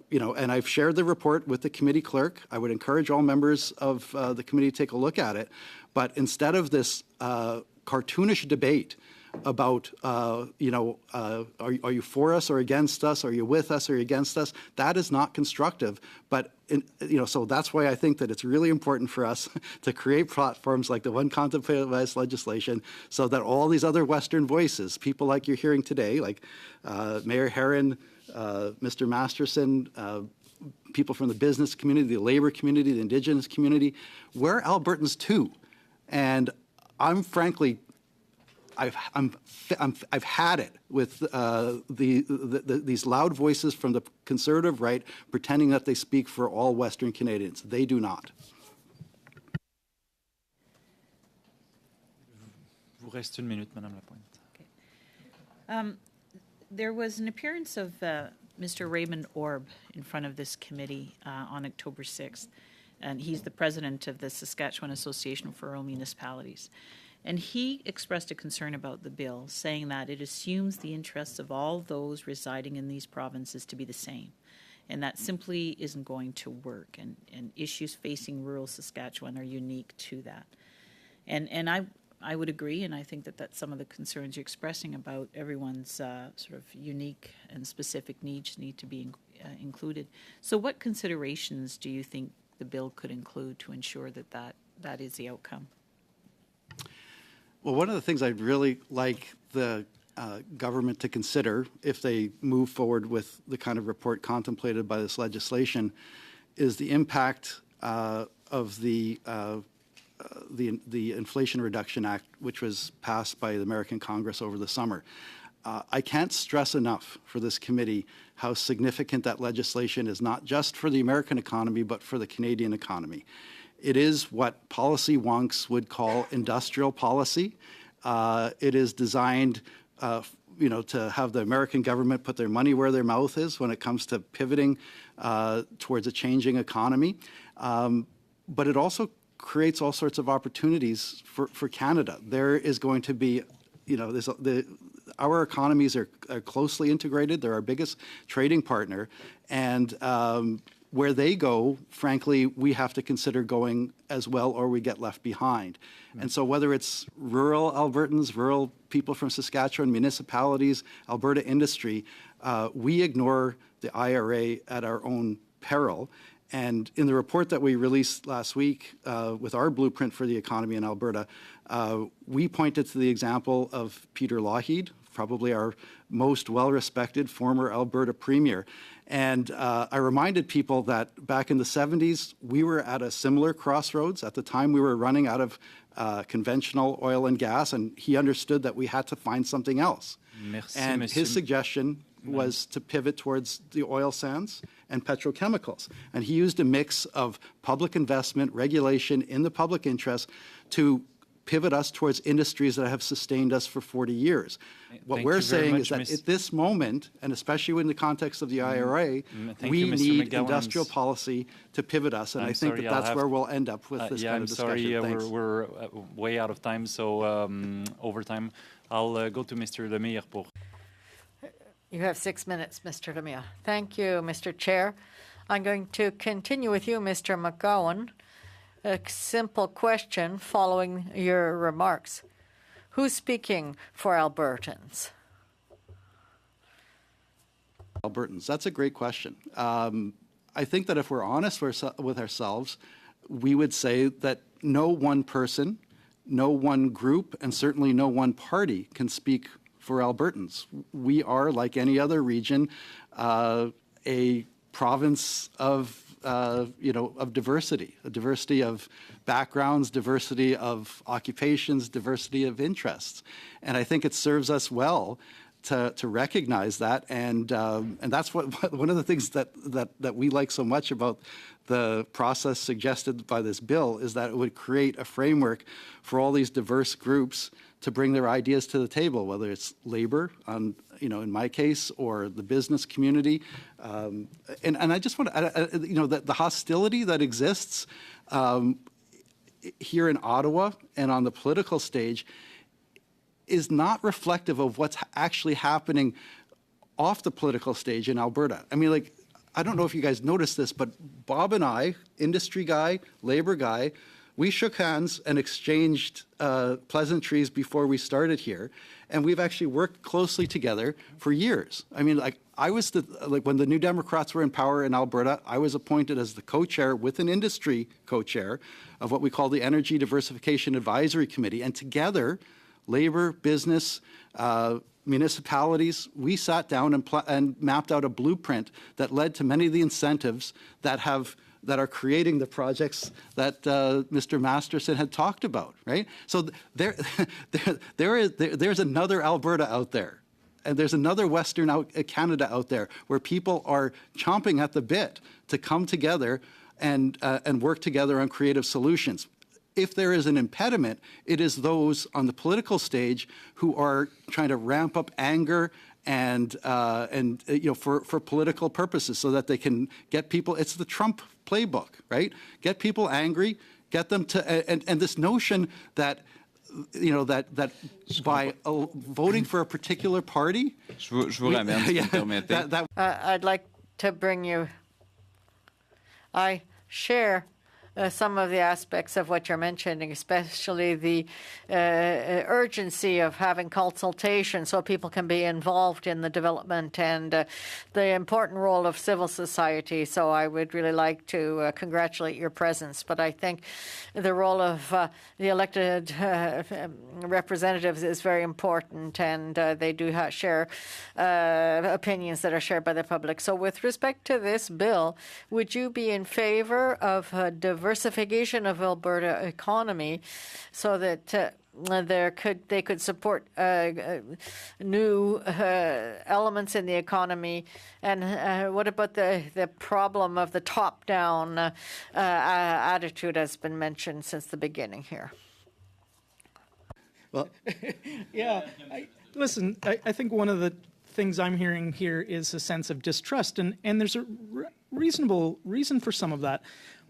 and I've shared the report with the committee clerk. I would encourage all members of the committee to take a look at it. But instead of this cartoonish debate about, are you for us or against us? Are you with us or against us? That is not constructive. But, so that's why I think that it's really important for us to create platforms like the one contemplated by this legislation so that all these other Western voices, people like you're hearing today, like Mayor Herron, Mr. Masterson, people from the business community, the labor community, the Indigenous community, we're Albertans too. And I'm frankly, I've had it with these loud voices from the conservative right pretending that they speak for all Western Canadians. They do not. Vous reste une minute, Madame Lapointe. Okay. There was an appearance of Mr. Raymond Orb in front of this committee on October 6th, and he's the president of the Saskatchewan Association for Rural Municipalities. And he expressed a concern about the bill, saying that it assumes the interests of all those residing in these provinces to be the same. And that simply isn't going to work. And issues facing rural Saskatchewan are unique to that. And I would agree, and I think that that's some of the concerns you're expressing about everyone's sort of unique and specific needs need to be included. So what considerations do you think the bill could include to ensure that is the outcome? Well, one of the things I'd really like the government to consider if they move forward with the kind of report contemplated by this legislation is the impact of the Inflation Reduction Act, which was passed by the American Congress over the summer. I can't stress enough for this committee how significant that legislation is, not just for the American economy, but for the Canadian economy. It is what policy wonks would call industrial policy. It is designed, to have the American government put their money where their mouth is when it comes to pivoting towards a changing economy. but it also creates all sorts of opportunities for Canada. There is going to be, our economies are closely integrated. They're our biggest trading partner. And where they go, frankly, we have to consider going as well, or we get left behind. And so whether it's rural Albertans, rural people from Saskatchewan, municipalities, Alberta industry, we ignore the IRA at our own peril. And in the report that we released last week with our blueprint for the economy in Alberta, we pointed to the example of Peter Lougheed, probably our most well-respected former Alberta premier. And I reminded people that back in the 70s, we were at a similar crossroads. At the time, we were running out of conventional oil and gas, and he understood that we had to find something else. Merci, and Monsieur. his suggestion was to pivot towards the oil sands and petrochemicals. And he used a mix of public investment, regulation in the public interest to pivot us towards industries that have sustained us for 40 years. What Thank we're you very saying much, is that Miss- at this moment, and especially in the context of the IRA, Thank we you, Mr. need McGowan. industrial policy to pivot us. And I'm I think sorry, that I'll that's have- where we'll end up with this yeah, kind I'm of discussion. sorry, Thanks. we're way out of time, so overtime. I'll go to Mr. Lemire pour. You have 6 minutes, Mr. Lemire. Thank you, Mr. Chair. I'm going to continue with you, Mr. McGowan. A simple question following your remarks. Who's speaking for Albertans? Albertans, that's a great question. I think that if we're honest with ourselves, we would say that no one person, no one group, and certainly no one party can speak for Albertans. We are, like any other region, a province of diversity, a diversity of backgrounds, diversity of occupations, diversity of interests. And I think it serves us well to recognize that. And that's one of the things that we like so much about the process suggested by this bill is that it would create a framework for all these diverse groups to bring their ideas to the table, whether it's labor, in my case, or the business community. And I just want to, the hostility that exists here in Ottawa and on the political stage is not reflective of what's actually happening off the political stage in Alberta. I mean, I don't know if you guys noticed this, but Bob and I, industry guy, labor guy, we shook hands and exchanged pleasantries before we started here, and we've actually worked closely together for years. I mean, I was when the New Democrats were in power in Alberta, I was appointed as the co-chair with an industry co-chair of what we call the Energy Diversification Advisory Committee, and together, labor, business, municipalities, we sat down and mapped out a blueprint that led to many of the incentives that are creating the projects that Mr. Masterson had talked about, right? So there's another Alberta out there, and there's another Western Canada out there where people are chomping at the bit to come together and work together on creative solutions. If there is an impediment, it is those on the political stage who are trying to ramp up anger and for political purposes, so that they can get people. It's the Trump playbook, right? Get people angry, get them to, and this notion that that by voting for a particular party. Je vous ramène, si vous permettez. I'd like to bring you. I share some of the aspects of what you're mentioning, especially the urgency of having consultation so people can be involved in the development and the important role of civil society. So I would really like to congratulate your presence. But I think the role of the elected representatives is very important, and they do share opinions that are shared by the public. So with respect to this bill, would you be in favor of diversification of Alberta economy so that they could support new elements in the economy? And what about the problem of the top-down attitude has been mentioned since the beginning here? Well, yeah, I think one of the things I'm hearing here is a sense of distrust, and there's a reasonable reason for some of that.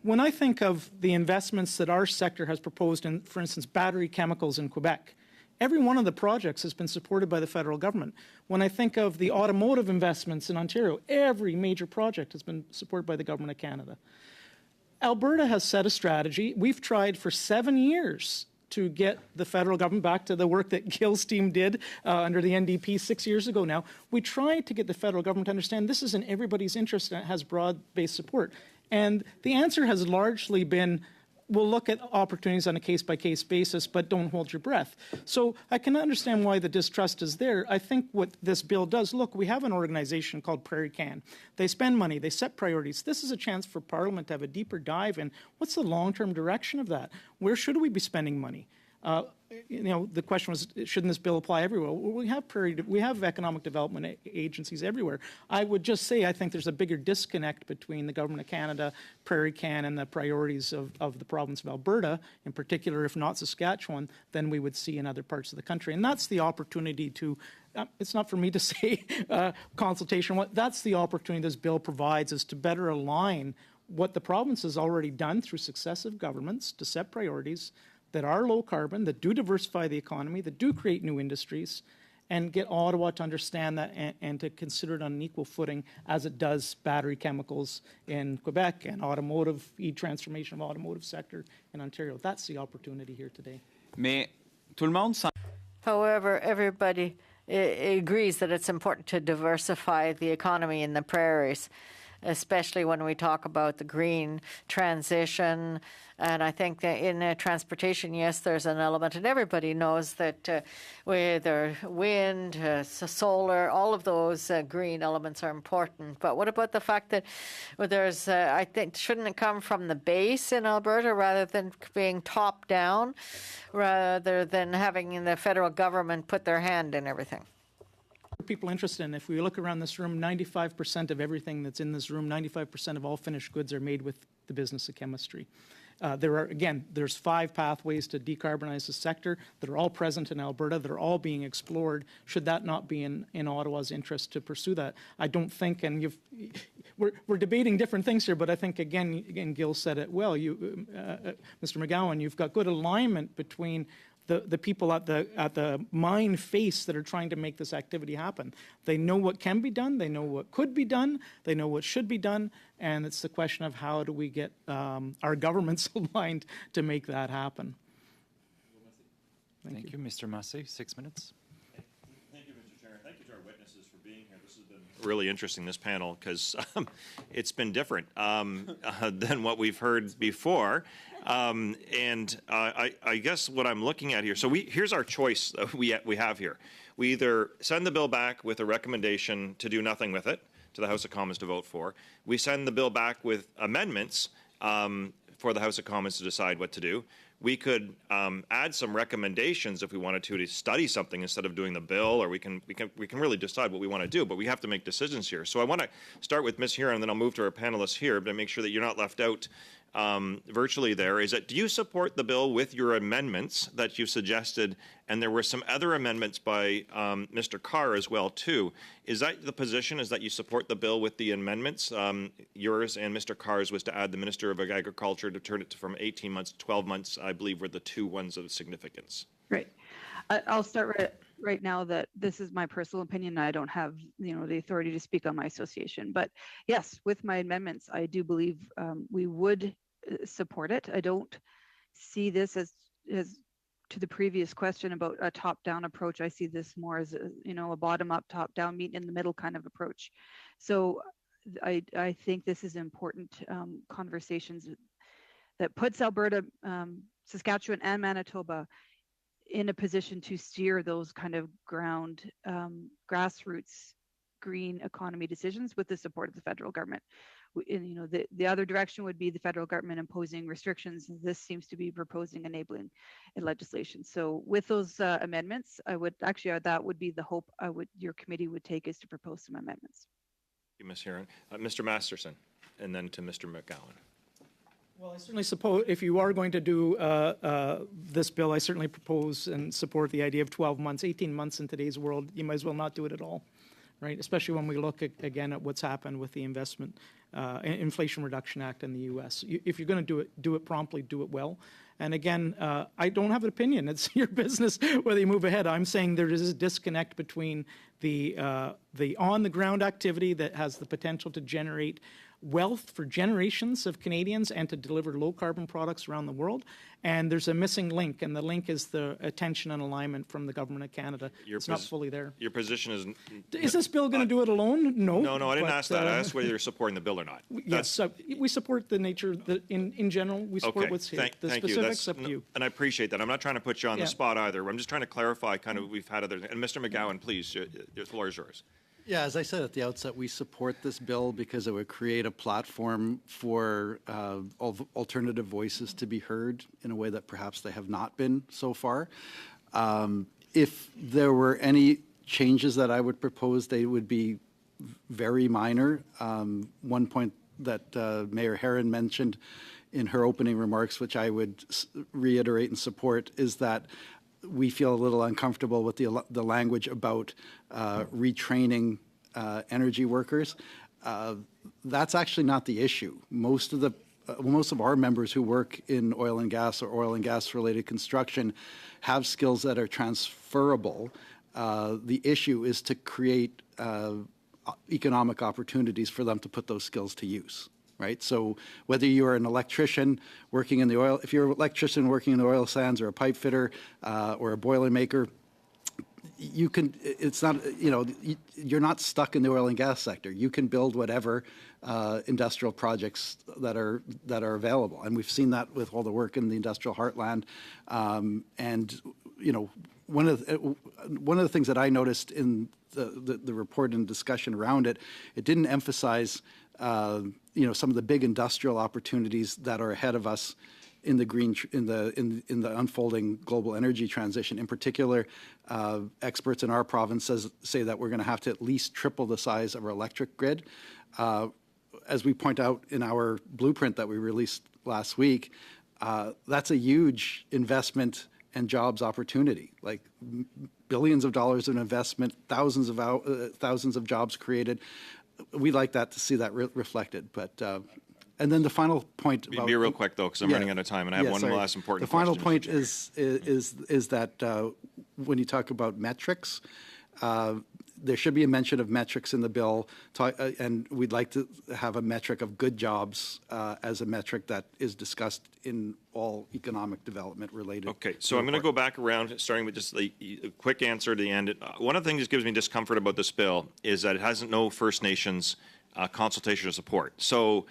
when I think of the investments that our sector has proposed in, for instance, battery chemicals in Quebec, every one of the projects has been supported by the federal government. When I think of the automotive investments in Ontario, every major project has been supported by the Government of Canada. Alberta has set a strategy. We've tried for 7 years to get the federal government back to the work that Gil's team did under the NDP 6 years ago now. We tried to get the federal government to understand this is in everybody's interest and it has broad-based support. And the answer has largely been, we'll look at opportunities on a case-by-case basis, but don't hold your breath. So I can understand why the distrust is there. I think what this bill does, look, we have an organization called Prairie Can. They spend money. They set priorities. This is a chance for Parliament to have a deeper dive in what's the long-term direction of that? Where should we be spending money? The question was, shouldn't this bill apply everywhere? Well, we have economic development agencies everywhere. I would just say I think there's a bigger disconnect between the Government of Canada, Prairie Can, and the priorities of the province of Alberta, in particular, if not Saskatchewan, than we would see in other parts of the country. And that's the opportunity to it's not for me to say consultation. That's the opportunity this bill provides, is to better align what the province has already done through successive governments to set priorities that are low carbon, that do diversify the economy, that do create new industries, and get Ottawa to understand that and to consider it on an equal footing as it does battery chemicals in Quebec and automotive, transformation of automotive sector in Ontario. That's the opportunity here today. However, everybody agrees that it's important to diversify the economy in the prairies, especially when we talk about the green transition. And I think that in transportation, yes, there's an element, and everybody knows that whether wind, solar, all of those green elements are important. But what about the fact that there's, I think, shouldn't it come from the base in Alberta rather than being top down, rather than having the federal government put their hand in everything? People interested in, if we look around this room, 95% of everything that's in this room, 95% of all finished goods are made with the business of chemistry. There's 5 pathways to decarbonize the sector that are all present in Alberta, that are all being explored. Should that not be in Ottawa's interest to pursue that? I don't think, and we're debating different things here, but I think, again, Gil said it well. Mr. McGowan, you've got good alignment between the people at the mine face that are trying to make this activity happen. They know what can be done, they know what could be done, they know what should be done, and it's the question of how do we get our governments aligned to make that happen. Thank you. Mr. Massey, 6 minutes. Thank you, Mr. Chair. Thank you to our witnesses for being here. This has been really interesting, this panel, because it's been different than what we've heard before. I guess what I'm looking at here, so here's our choice that we have here. We either send the bill back with a recommendation to do nothing with it to the House of Commons to vote for. We send the bill back with amendments for the House of Commons to decide what to do. We could add some recommendations if we wanted to study something instead of doing the bill, or we can really decide what we want to do, but we have to make decisions here. So I want to start with Ms. Huron, and then I'll move to our panelists here to make sure that you're not left out virtually there. Is that, do you support the bill with your amendments that you suggested? And there were some other amendments by Mr. Carr as well, too. Is that the position, is that you support the bill with the amendments? Yours and Mr. Carr's was to add the Minister of Agriculture to turn it from 18 months to 12 months, I believe, were the 2 ones of significance. Right. I'll start right now that this is my personal opinion. I don't have the authority to speak on my association. But yes, with my amendments, I do believe we would support it. I don't see this as to the previous question about a top-down approach. I see this more as a bottom-up, top-down, meet in the middle kind of approach. So I think this is important conversations that puts Alberta, Saskatchewan, and Manitoba in a position to steer those kind of grassroots green economy decisions with the support of the federal government. And, the other direction would be the federal government imposing restrictions. This seems to be proposing enabling legislation. So with those amendments, that would be the hope your committee would take, is to propose some amendments. Thank you, Ms. Huron. Mr. Masterson, and then to Mr. McGowan. Well, I certainly suppose if you are going to do this bill, I certainly propose and support the idea of 12 months, 18 months in today's world. You might as well not do it at all, right? Especially when we look again at what's happened with the Inflation Reduction Act in the U.S. If you're going to do it promptly, do it well. And again, I don't have an opinion. It's your business whether you move ahead. I'm saying there is a disconnect between the on-the-ground activity that has the potential to generate wealth for generations of Canadians and to deliver low-carbon products around the world. And there's a missing link, and the link is the attention and alignment from the Government of Canada. It's not fully there. Your position is... Is this bill going to do it alone? No. No, I didn't ask that. I asked whether you're supporting the bill or not. Yes, so we support the nature, in general, we support what's here. The specifics up to you. And I appreciate that. I'm not trying to put you on the spot either. I'm just trying to clarify kind of we've had other... And Mr. McGowan, please, the floor is yours. Yeah, as I said at the outset, we support this bill because it would create a platform for alternative voices to be heard in a way that perhaps they have not been so far. If there were any changes that I would propose, they would be very minor. One point that Mayor Herron mentioned in her opening remarks, which I would reiterate and support, is that we feel a little uncomfortable with the language about retraining energy workers. That's actually not the issue. Most of our members who work in oil and gas or oil and gas related construction have skills that are transferable. The issue is to create economic opportunities for them to put those skills to use. Right? So whether you're an electrician working in the oil, if you're an electrician working in the oil sands or a pipe fitter or a boiler maker, you can, it's not, you're not stuck in the oil and gas sector. You can build whatever industrial projects that are available. And we've seen that with all the work in the industrial heartland. One of the things that I noticed in the report and discussion around it, it didn't emphasize some of the big industrial opportunities that are ahead of us in the unfolding global energy transition. In particular, experts in our province say that we're going to have to at least triple the size of our electric grid. As we point out in our blueprint that we released last week, that's a huge investment and jobs opportunity, like billions of dollars in investment, thousands of jobs created. We'd like that to see that reflected, but and then the final point about... Be real quick though, because I'm running out of time, and I have one last important question. The final point is that when you talk about metrics, there should be a mention of metrics in the bill, and we'd like to have a metric of good jobs as a metric that is discussed in all economic development related. Okay, so I'm going to go back around, starting with just a quick answer to the end. One of the things that gives me discomfort about this bill is that it has no First Nations consultation or support. So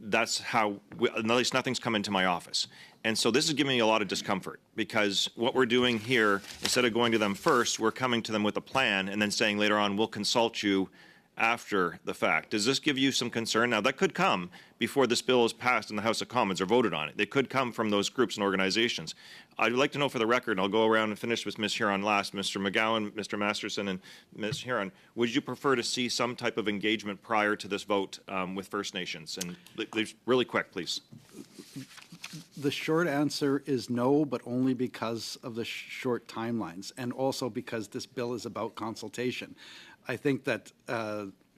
that's how, at least nothing's come into my office. And so this is giving me a lot of discomfort, because what we're doing here, instead of going to them first, we're coming to them with a plan and then saying later on, we'll consult you after the fact. Does this give you some concern? Now, that could come before this bill is passed in the House of Commons or voted on it. They could come from those groups and organizations. I'd like to know for the record, and I'll go around and finish with Ms. Huron last, Mr. McGowan, Mr. Masterson, and Ms. Huron, would you prefer to see some type of engagement prior to this vote with First Nations? And really quick, please. The short answer is no, but only because of the short timelines, and also because this bill is about consultation. I think that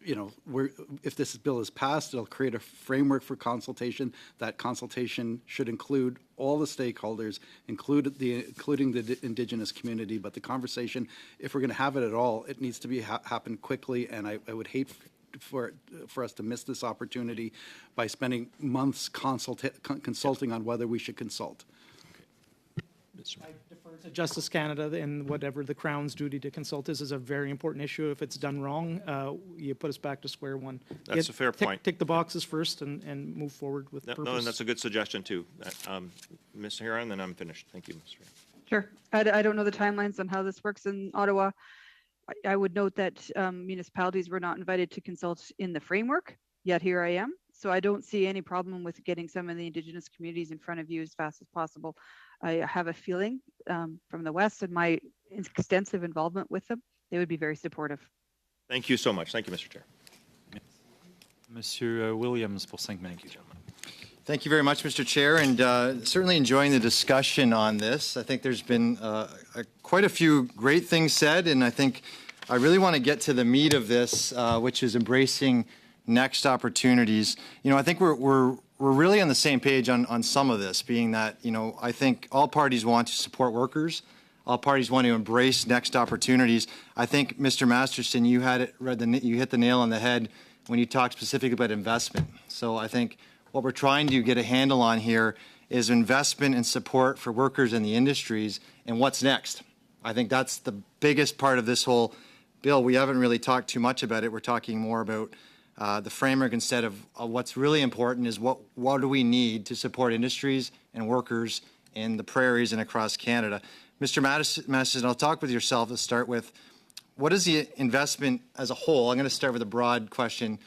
if this bill is passed, it'll create a framework for consultation. That consultation should include all the stakeholders, including the Indigenous community. But the conversation, if we're going to have it at all, it needs to happen quickly. And I would hate for us to miss this opportunity by spending months consulting on whether we should consult. I defer to Justice Canada and whatever the Crown's duty to consult is a very important issue. If it's done wrong, you put us back to square one. That's a fair point. Tick the boxes first and move forward with purpose. No, and that's a good suggestion too. Ms. Huron, then I'm finished. Thank you, Mr. Sure. I don't know the timelines on how this works in Ottawa. I would note that municipalities were not invited to consult in the framework, yet here I am. So I don't see any problem with getting some of the Indigenous communities in front of you as fast as possible. I have a feeling from the West and my extensive involvement with them, they would be very supportive. Thank you so much. Thank you, Mr. Chair. Monsieur Williams pour 5 minutes. Thank you very much, Mr. Chair, and certainly enjoying the discussion on this. I think there's been quite a few great things said, and I think I really want to get to the meat of this, which is embracing next opportunities. I think we're really on the same page on some of this, being that, I think all parties want to support workers. All parties want to embrace next opportunities. I think, Mr. Masterson, you hit the nail on the head when you talked specifically about investment. So I think what we're trying to get a handle on here is investment and support for workers in the industries and what's next. I think that's the biggest part of this whole bill. We haven't really talked too much about it. We're talking more about the framework instead of what's really important is what do we need to support industries and workers in the prairies and across Canada. Mr. Masterson, I'll talk with yourself to start with. What is the investment as a whole? I'm going to start with a broad question.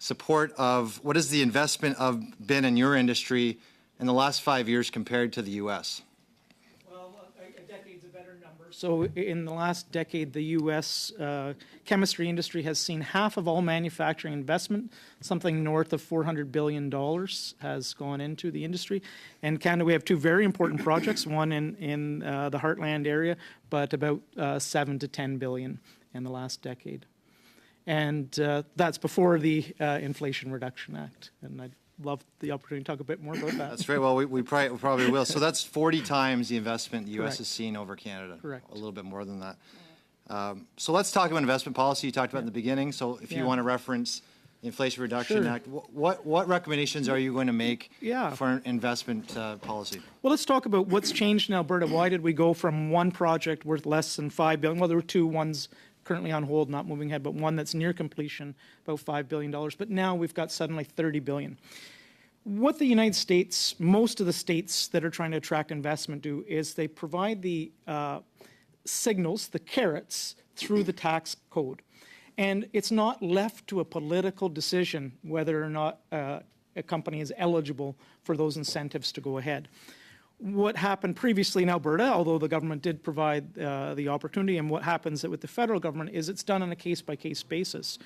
What is the investment been in your industry in the last 5 years compared to the U.S.? Well, a decade's a better number. So in the last decade, the U.S. Chemistry industry has seen half of all manufacturing investment, something north of $400 billion has gone into the industry. In Canada, we have two very important projects, one in the Heartland area, but about $7 to $10 billion in the last decade. And that's before the Inflation Reduction Act. And I'd love the opportunity to talk a bit more about that. That's great. Well, we probably will. So that's 40 times the investment the U.S. has seen over Canada. Correct. A little bit more than that. So let's talk about investment policy you talked about in the beginning. So if you want to reference the Inflation Reduction Act, what recommendations are you going to make for investment policy? Well, let's talk about what's changed in Alberta. Why did we go from one project worth less than $5 billion? Well, there were two, one's currently on hold, not moving ahead, but one that's near completion, about $5 billion. But now we've got suddenly $30 billion. What the United States, most of the states that are trying to attract investment do is they provide the signals, the carrots, through the tax code. And it's not left to a political decision whether or not a company is eligible for those incentives to go ahead. What happened previously in Alberta, although the government did provide the opportunity, and what happens with the federal government is it's done on a case-by-case basis.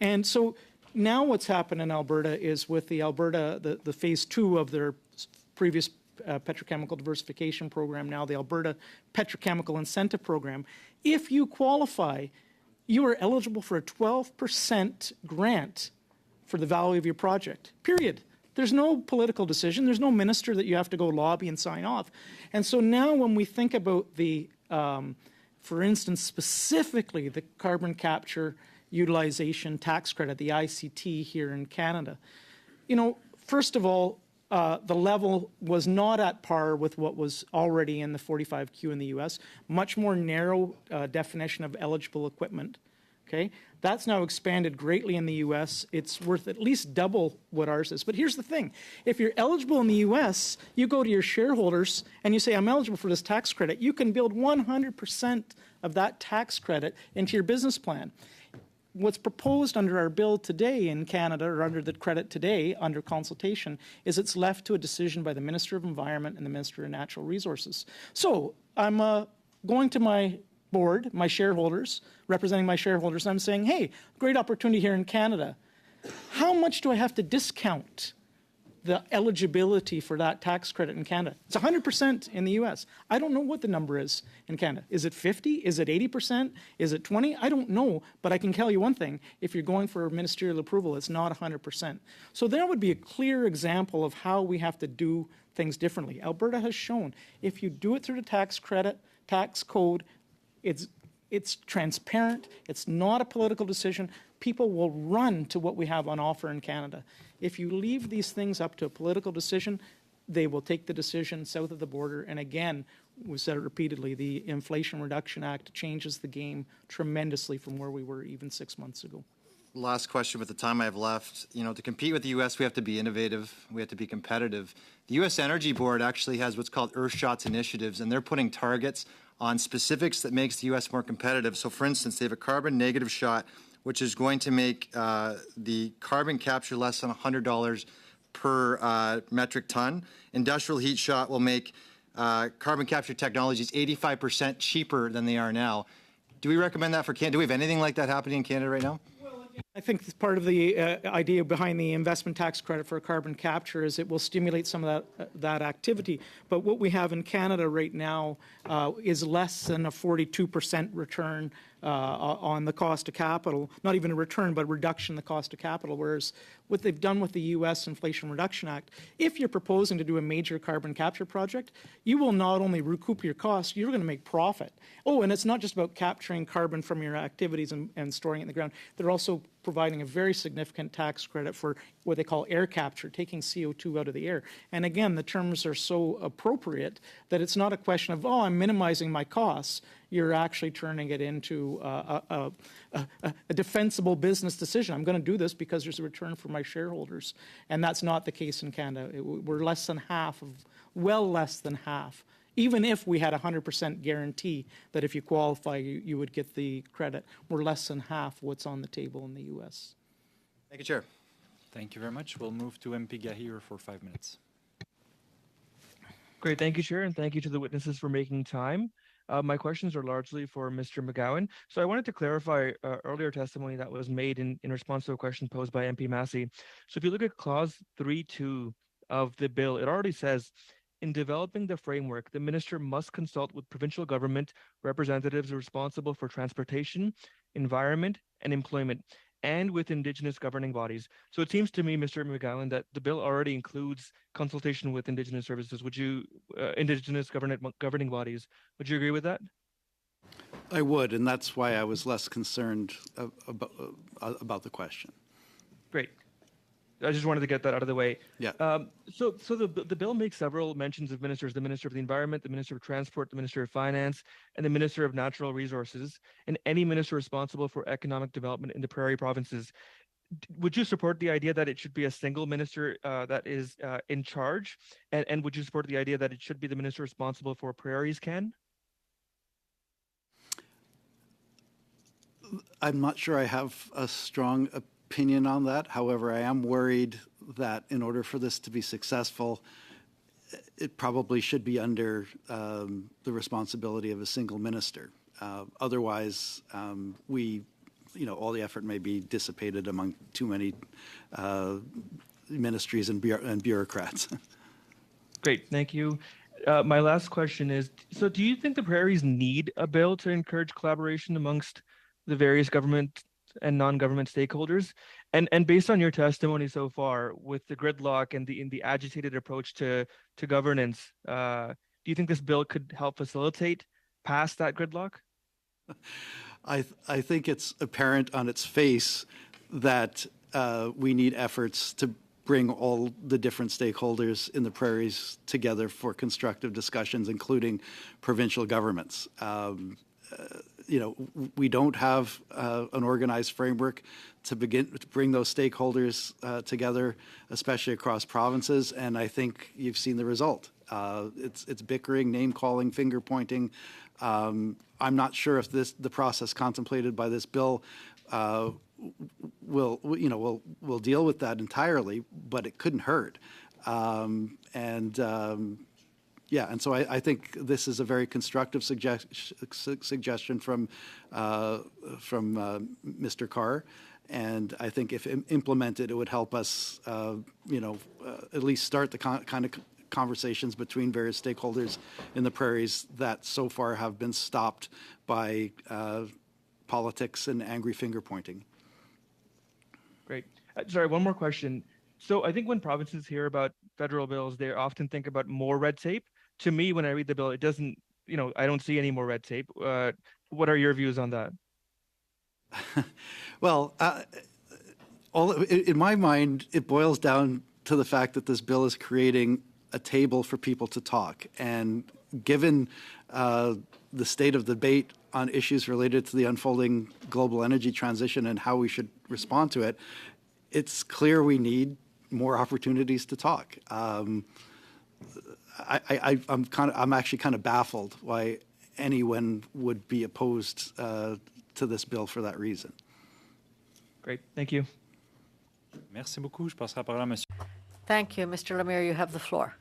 And so now what's happened in Alberta is with the Alberta, the phase 2 of their previous petrochemical diversification program, now the Alberta Petrochemical Incentive Program, if you qualify, you are eligible for a 12% grant for the value of your project, period. There's no political decision. There's no minister that you have to go lobby and sign off. And so now when we think about the, for instance, specifically the carbon capture utilization tax credit, the ICT here in Canada, first of all, the level was not at par with what was already in the 45Q in the U.S., much more narrow definition of eligible equipment. Okay, that's now expanded greatly in the U.S. It's worth at least double what ours is. But here's the thing. If you're eligible in the U.S., you go to your shareholders and you say, I'm eligible for this tax credit. You can build 100% of that tax credit into your business plan. What's proposed under our bill today in Canada, or under the credit today, under consultation, is it's left to a decision by the Minister of Environment and the Minister of Natural Resources. So I'm going to my board, my shareholders, representing my shareholders, and I'm saying, hey, great opportunity here in Canada. How much do I have to discount the eligibility for that tax credit in Canada? It's 100% in the U.S. I don't know what the number is in Canada. Is it 50? Is it 80%? Is it 20? I don't know, but I can tell you one thing. If you're going for ministerial approval, it's not 100%. So that would be a clear example of how we have to do things differently. Alberta has shown if you do it through the tax credit, tax code, it's transparent. It's not a political decision. People will run to what we have on offer in Canada. If you leave these things up to a political decision, they will take the decision south of the border. And again, we've said it repeatedly, the Inflation Reduction Act changes the game tremendously from where we were even 6 months ago. Last question with the time I have left. To compete with the U.S., we have to be innovative. We have to be competitive. The U.S. Energy Board actually has what's called Earthshots initiatives, and they're putting targets on specifics that makes the U.S. more competitive. So, for instance, they have a carbon negative shot, which is going to make the carbon capture less than $100 per metric ton. Industrial heat shot will make carbon capture technologies 85% cheaper than they are now. Do we recommend that for Canada? Do we have anything like that happening in Canada right now? I think part of the idea behind the investment tax credit for carbon capture is it will stimulate some of that activity. But what we have in Canada right now is less than a 42% return on the cost of capital, not even a return, but a reduction in the cost of capital, whereas what they've done with the U.S. Inflation Reduction Act, if you're proposing to do a major carbon capture project, you will not only recoup your costs, you're going to make profit. Oh, and it's not just about capturing carbon from your activities and storing it in the ground. They're also providing a very significant tax credit for what they call air capture, taking CO2 out of the air. And again, the terms are so appropriate that it's not a question of, oh, I'm minimizing my costs. You're actually turning it into a defensible business decision. I'm going to do this because there's a return for my shareholders. And that's not the case in Canada. We're less than half well less than half. Even if we had a 100% guarantee that if you qualify, you would get the credit, we're less than half what's on the table in the U.S. Thank you, Chair. Thank you very much. We'll move to MP Gahir for 5 minutes. Great. Thank you, Chair, and thank you to the witnesses for making time. My questions are largely for Mr. McGowan. So I wanted to clarify earlier testimony that was made in response to a question posed by MP Massey. So if you look at Clause 3.2 of the bill, it already says, in developing the framework, the minister must consult with provincial government representatives responsible for transportation, environment, and employment, and with Indigenous governing bodies. So it seems to me, Mr. McGowan, that the bill already includes consultation with Indigenous services. Would you, Indigenous governing bodies, would you agree with that? I would, and that's why I was less concerned about the question. Great. I just wanted to get that out of the way. Yeah. So the bill makes several mentions of ministers: the Minister of the Environment, the Minister of Transport, the Minister of Finance, and the Minister of Natural Resources, and any minister responsible for economic development in the prairie provinces. Would you support the idea that it should be a single minister that is in charge? And would you support the idea that it should be the minister responsible for prairies, Ken? I'm not sure I have a strong opinion on that. However, I am worried that in order for this to be successful, it probably should be under the responsibility of a single minister. Otherwise, all the effort may be dissipated among too many ministries and bureaucrats. Great, thank you. My last question is, so do you think the prairies need a bill to encourage collaboration amongst the various government and non-government stakeholders? And based on your testimony so far, with the gridlock and the agitated approach to governance, do you think this bill could help facilitate past that gridlock? I think it's apparent on its face that we need efforts to bring all the different stakeholders in the prairies together for constructive discussions, including provincial governments. We don't have an organized framework to bring those stakeholders together, especially across provinces, and I think you've seen the result. It's bickering, name-calling, finger-pointing. I'm not sure if the process contemplated by this bill will deal with that entirely, but it couldn't hurt. And so I think this is a very constructive suggestion from Mr. Carr, and I think if implemented, it would help us, at least start the kind of conversations between various stakeholders in the prairies that so far have been stopped by politics and angry finger pointing. Great. Sorry, one more question. So I think when provinces hear about federal bills, they often think about more red tape. To me, when I read the bill, it doesn't, I don't see any more red tape. What are your views on that? Well, in my mind, it boils down to the fact that this bill is creating a table for people to talk. And given the state of debate on issues related to the unfolding global energy transition and how we should respond to it, it's clear we need more opportunities to talk. I'm actually kind of baffled why anyone would be opposed to this bill for that reason. Great, thank you. Merci beaucoup. Je passerai la parole à Monsieur. Thank you, Mr. Lemire. You have the floor.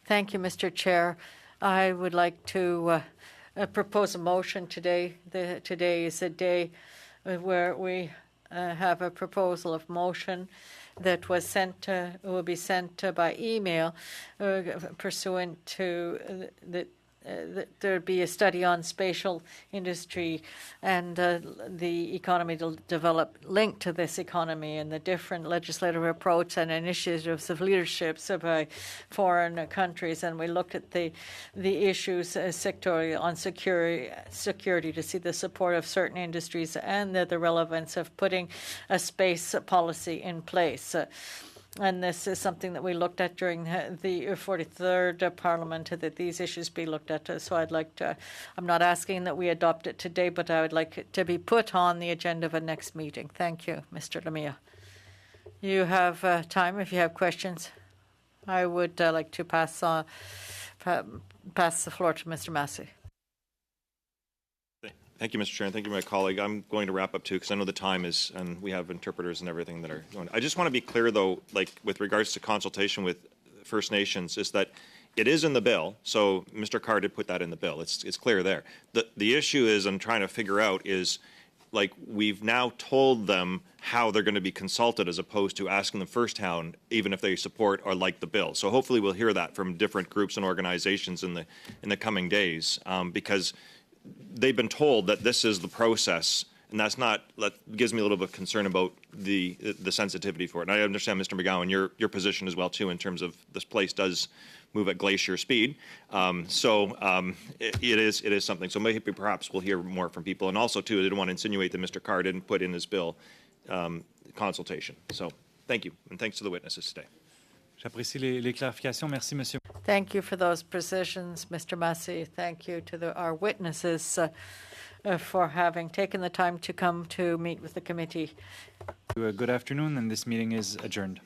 Thank you, Mr. Chair. I would like to propose a motion today. Today is a day where we have a proposal of motion that was sent will be sent by email pursuant to there'd be a study on spatial industry and the economy to develop linked to this economy and the different legislative approach and initiatives of leaderships by foreign countries. And we looked at the issues sectorially on security to see the support of certain industries and the relevance of putting a space policy in place. And this is something that we looked at during the 43rd Parliament, that these issues be looked at. So I'd like to, I'm not asking that we adopt it today, but I would like it to be put on the agenda of a next meeting. Thank you, Mr. Lemire. You have time if you have questions. I would like to pass the floor to Mr. Massey. Thank you, Mr. Chair, and thank you, my colleague. I'm going to wrap up too, because I know the time is, and we have interpreters and everything that are going. I just want to be clear, though, like with regards to consultation with First Nations, is that it is in the bill. So Mr. Carr did put that in the bill. It's clear there. The issue is, I'm trying to figure out is, like, we've now told them how they're going to be consulted as opposed to asking them firsthand, even if they support or like the bill. So hopefully we'll hear that from different groups and organizations in the coming days, because they've been told that this is the process, and that's not. That gives me a little bit of concern about the sensitivity for it. And I understand, Mr. McGowan, your position as well too, in terms of this place does move at glacier speed. It is something. So maybe perhaps we'll hear more from people. And also too, I didn't want to insinuate that Mr. Carr didn't put in his bill consultation. So thank you, and thanks to the witnesses today. J'apprécie les clarifications. Merci, Monsieur. Thank you for those precisions, Mr. Massey. Thank you to our witnesses for having taken the time to come to meet with the committee. Good afternoon, and this meeting is adjourned.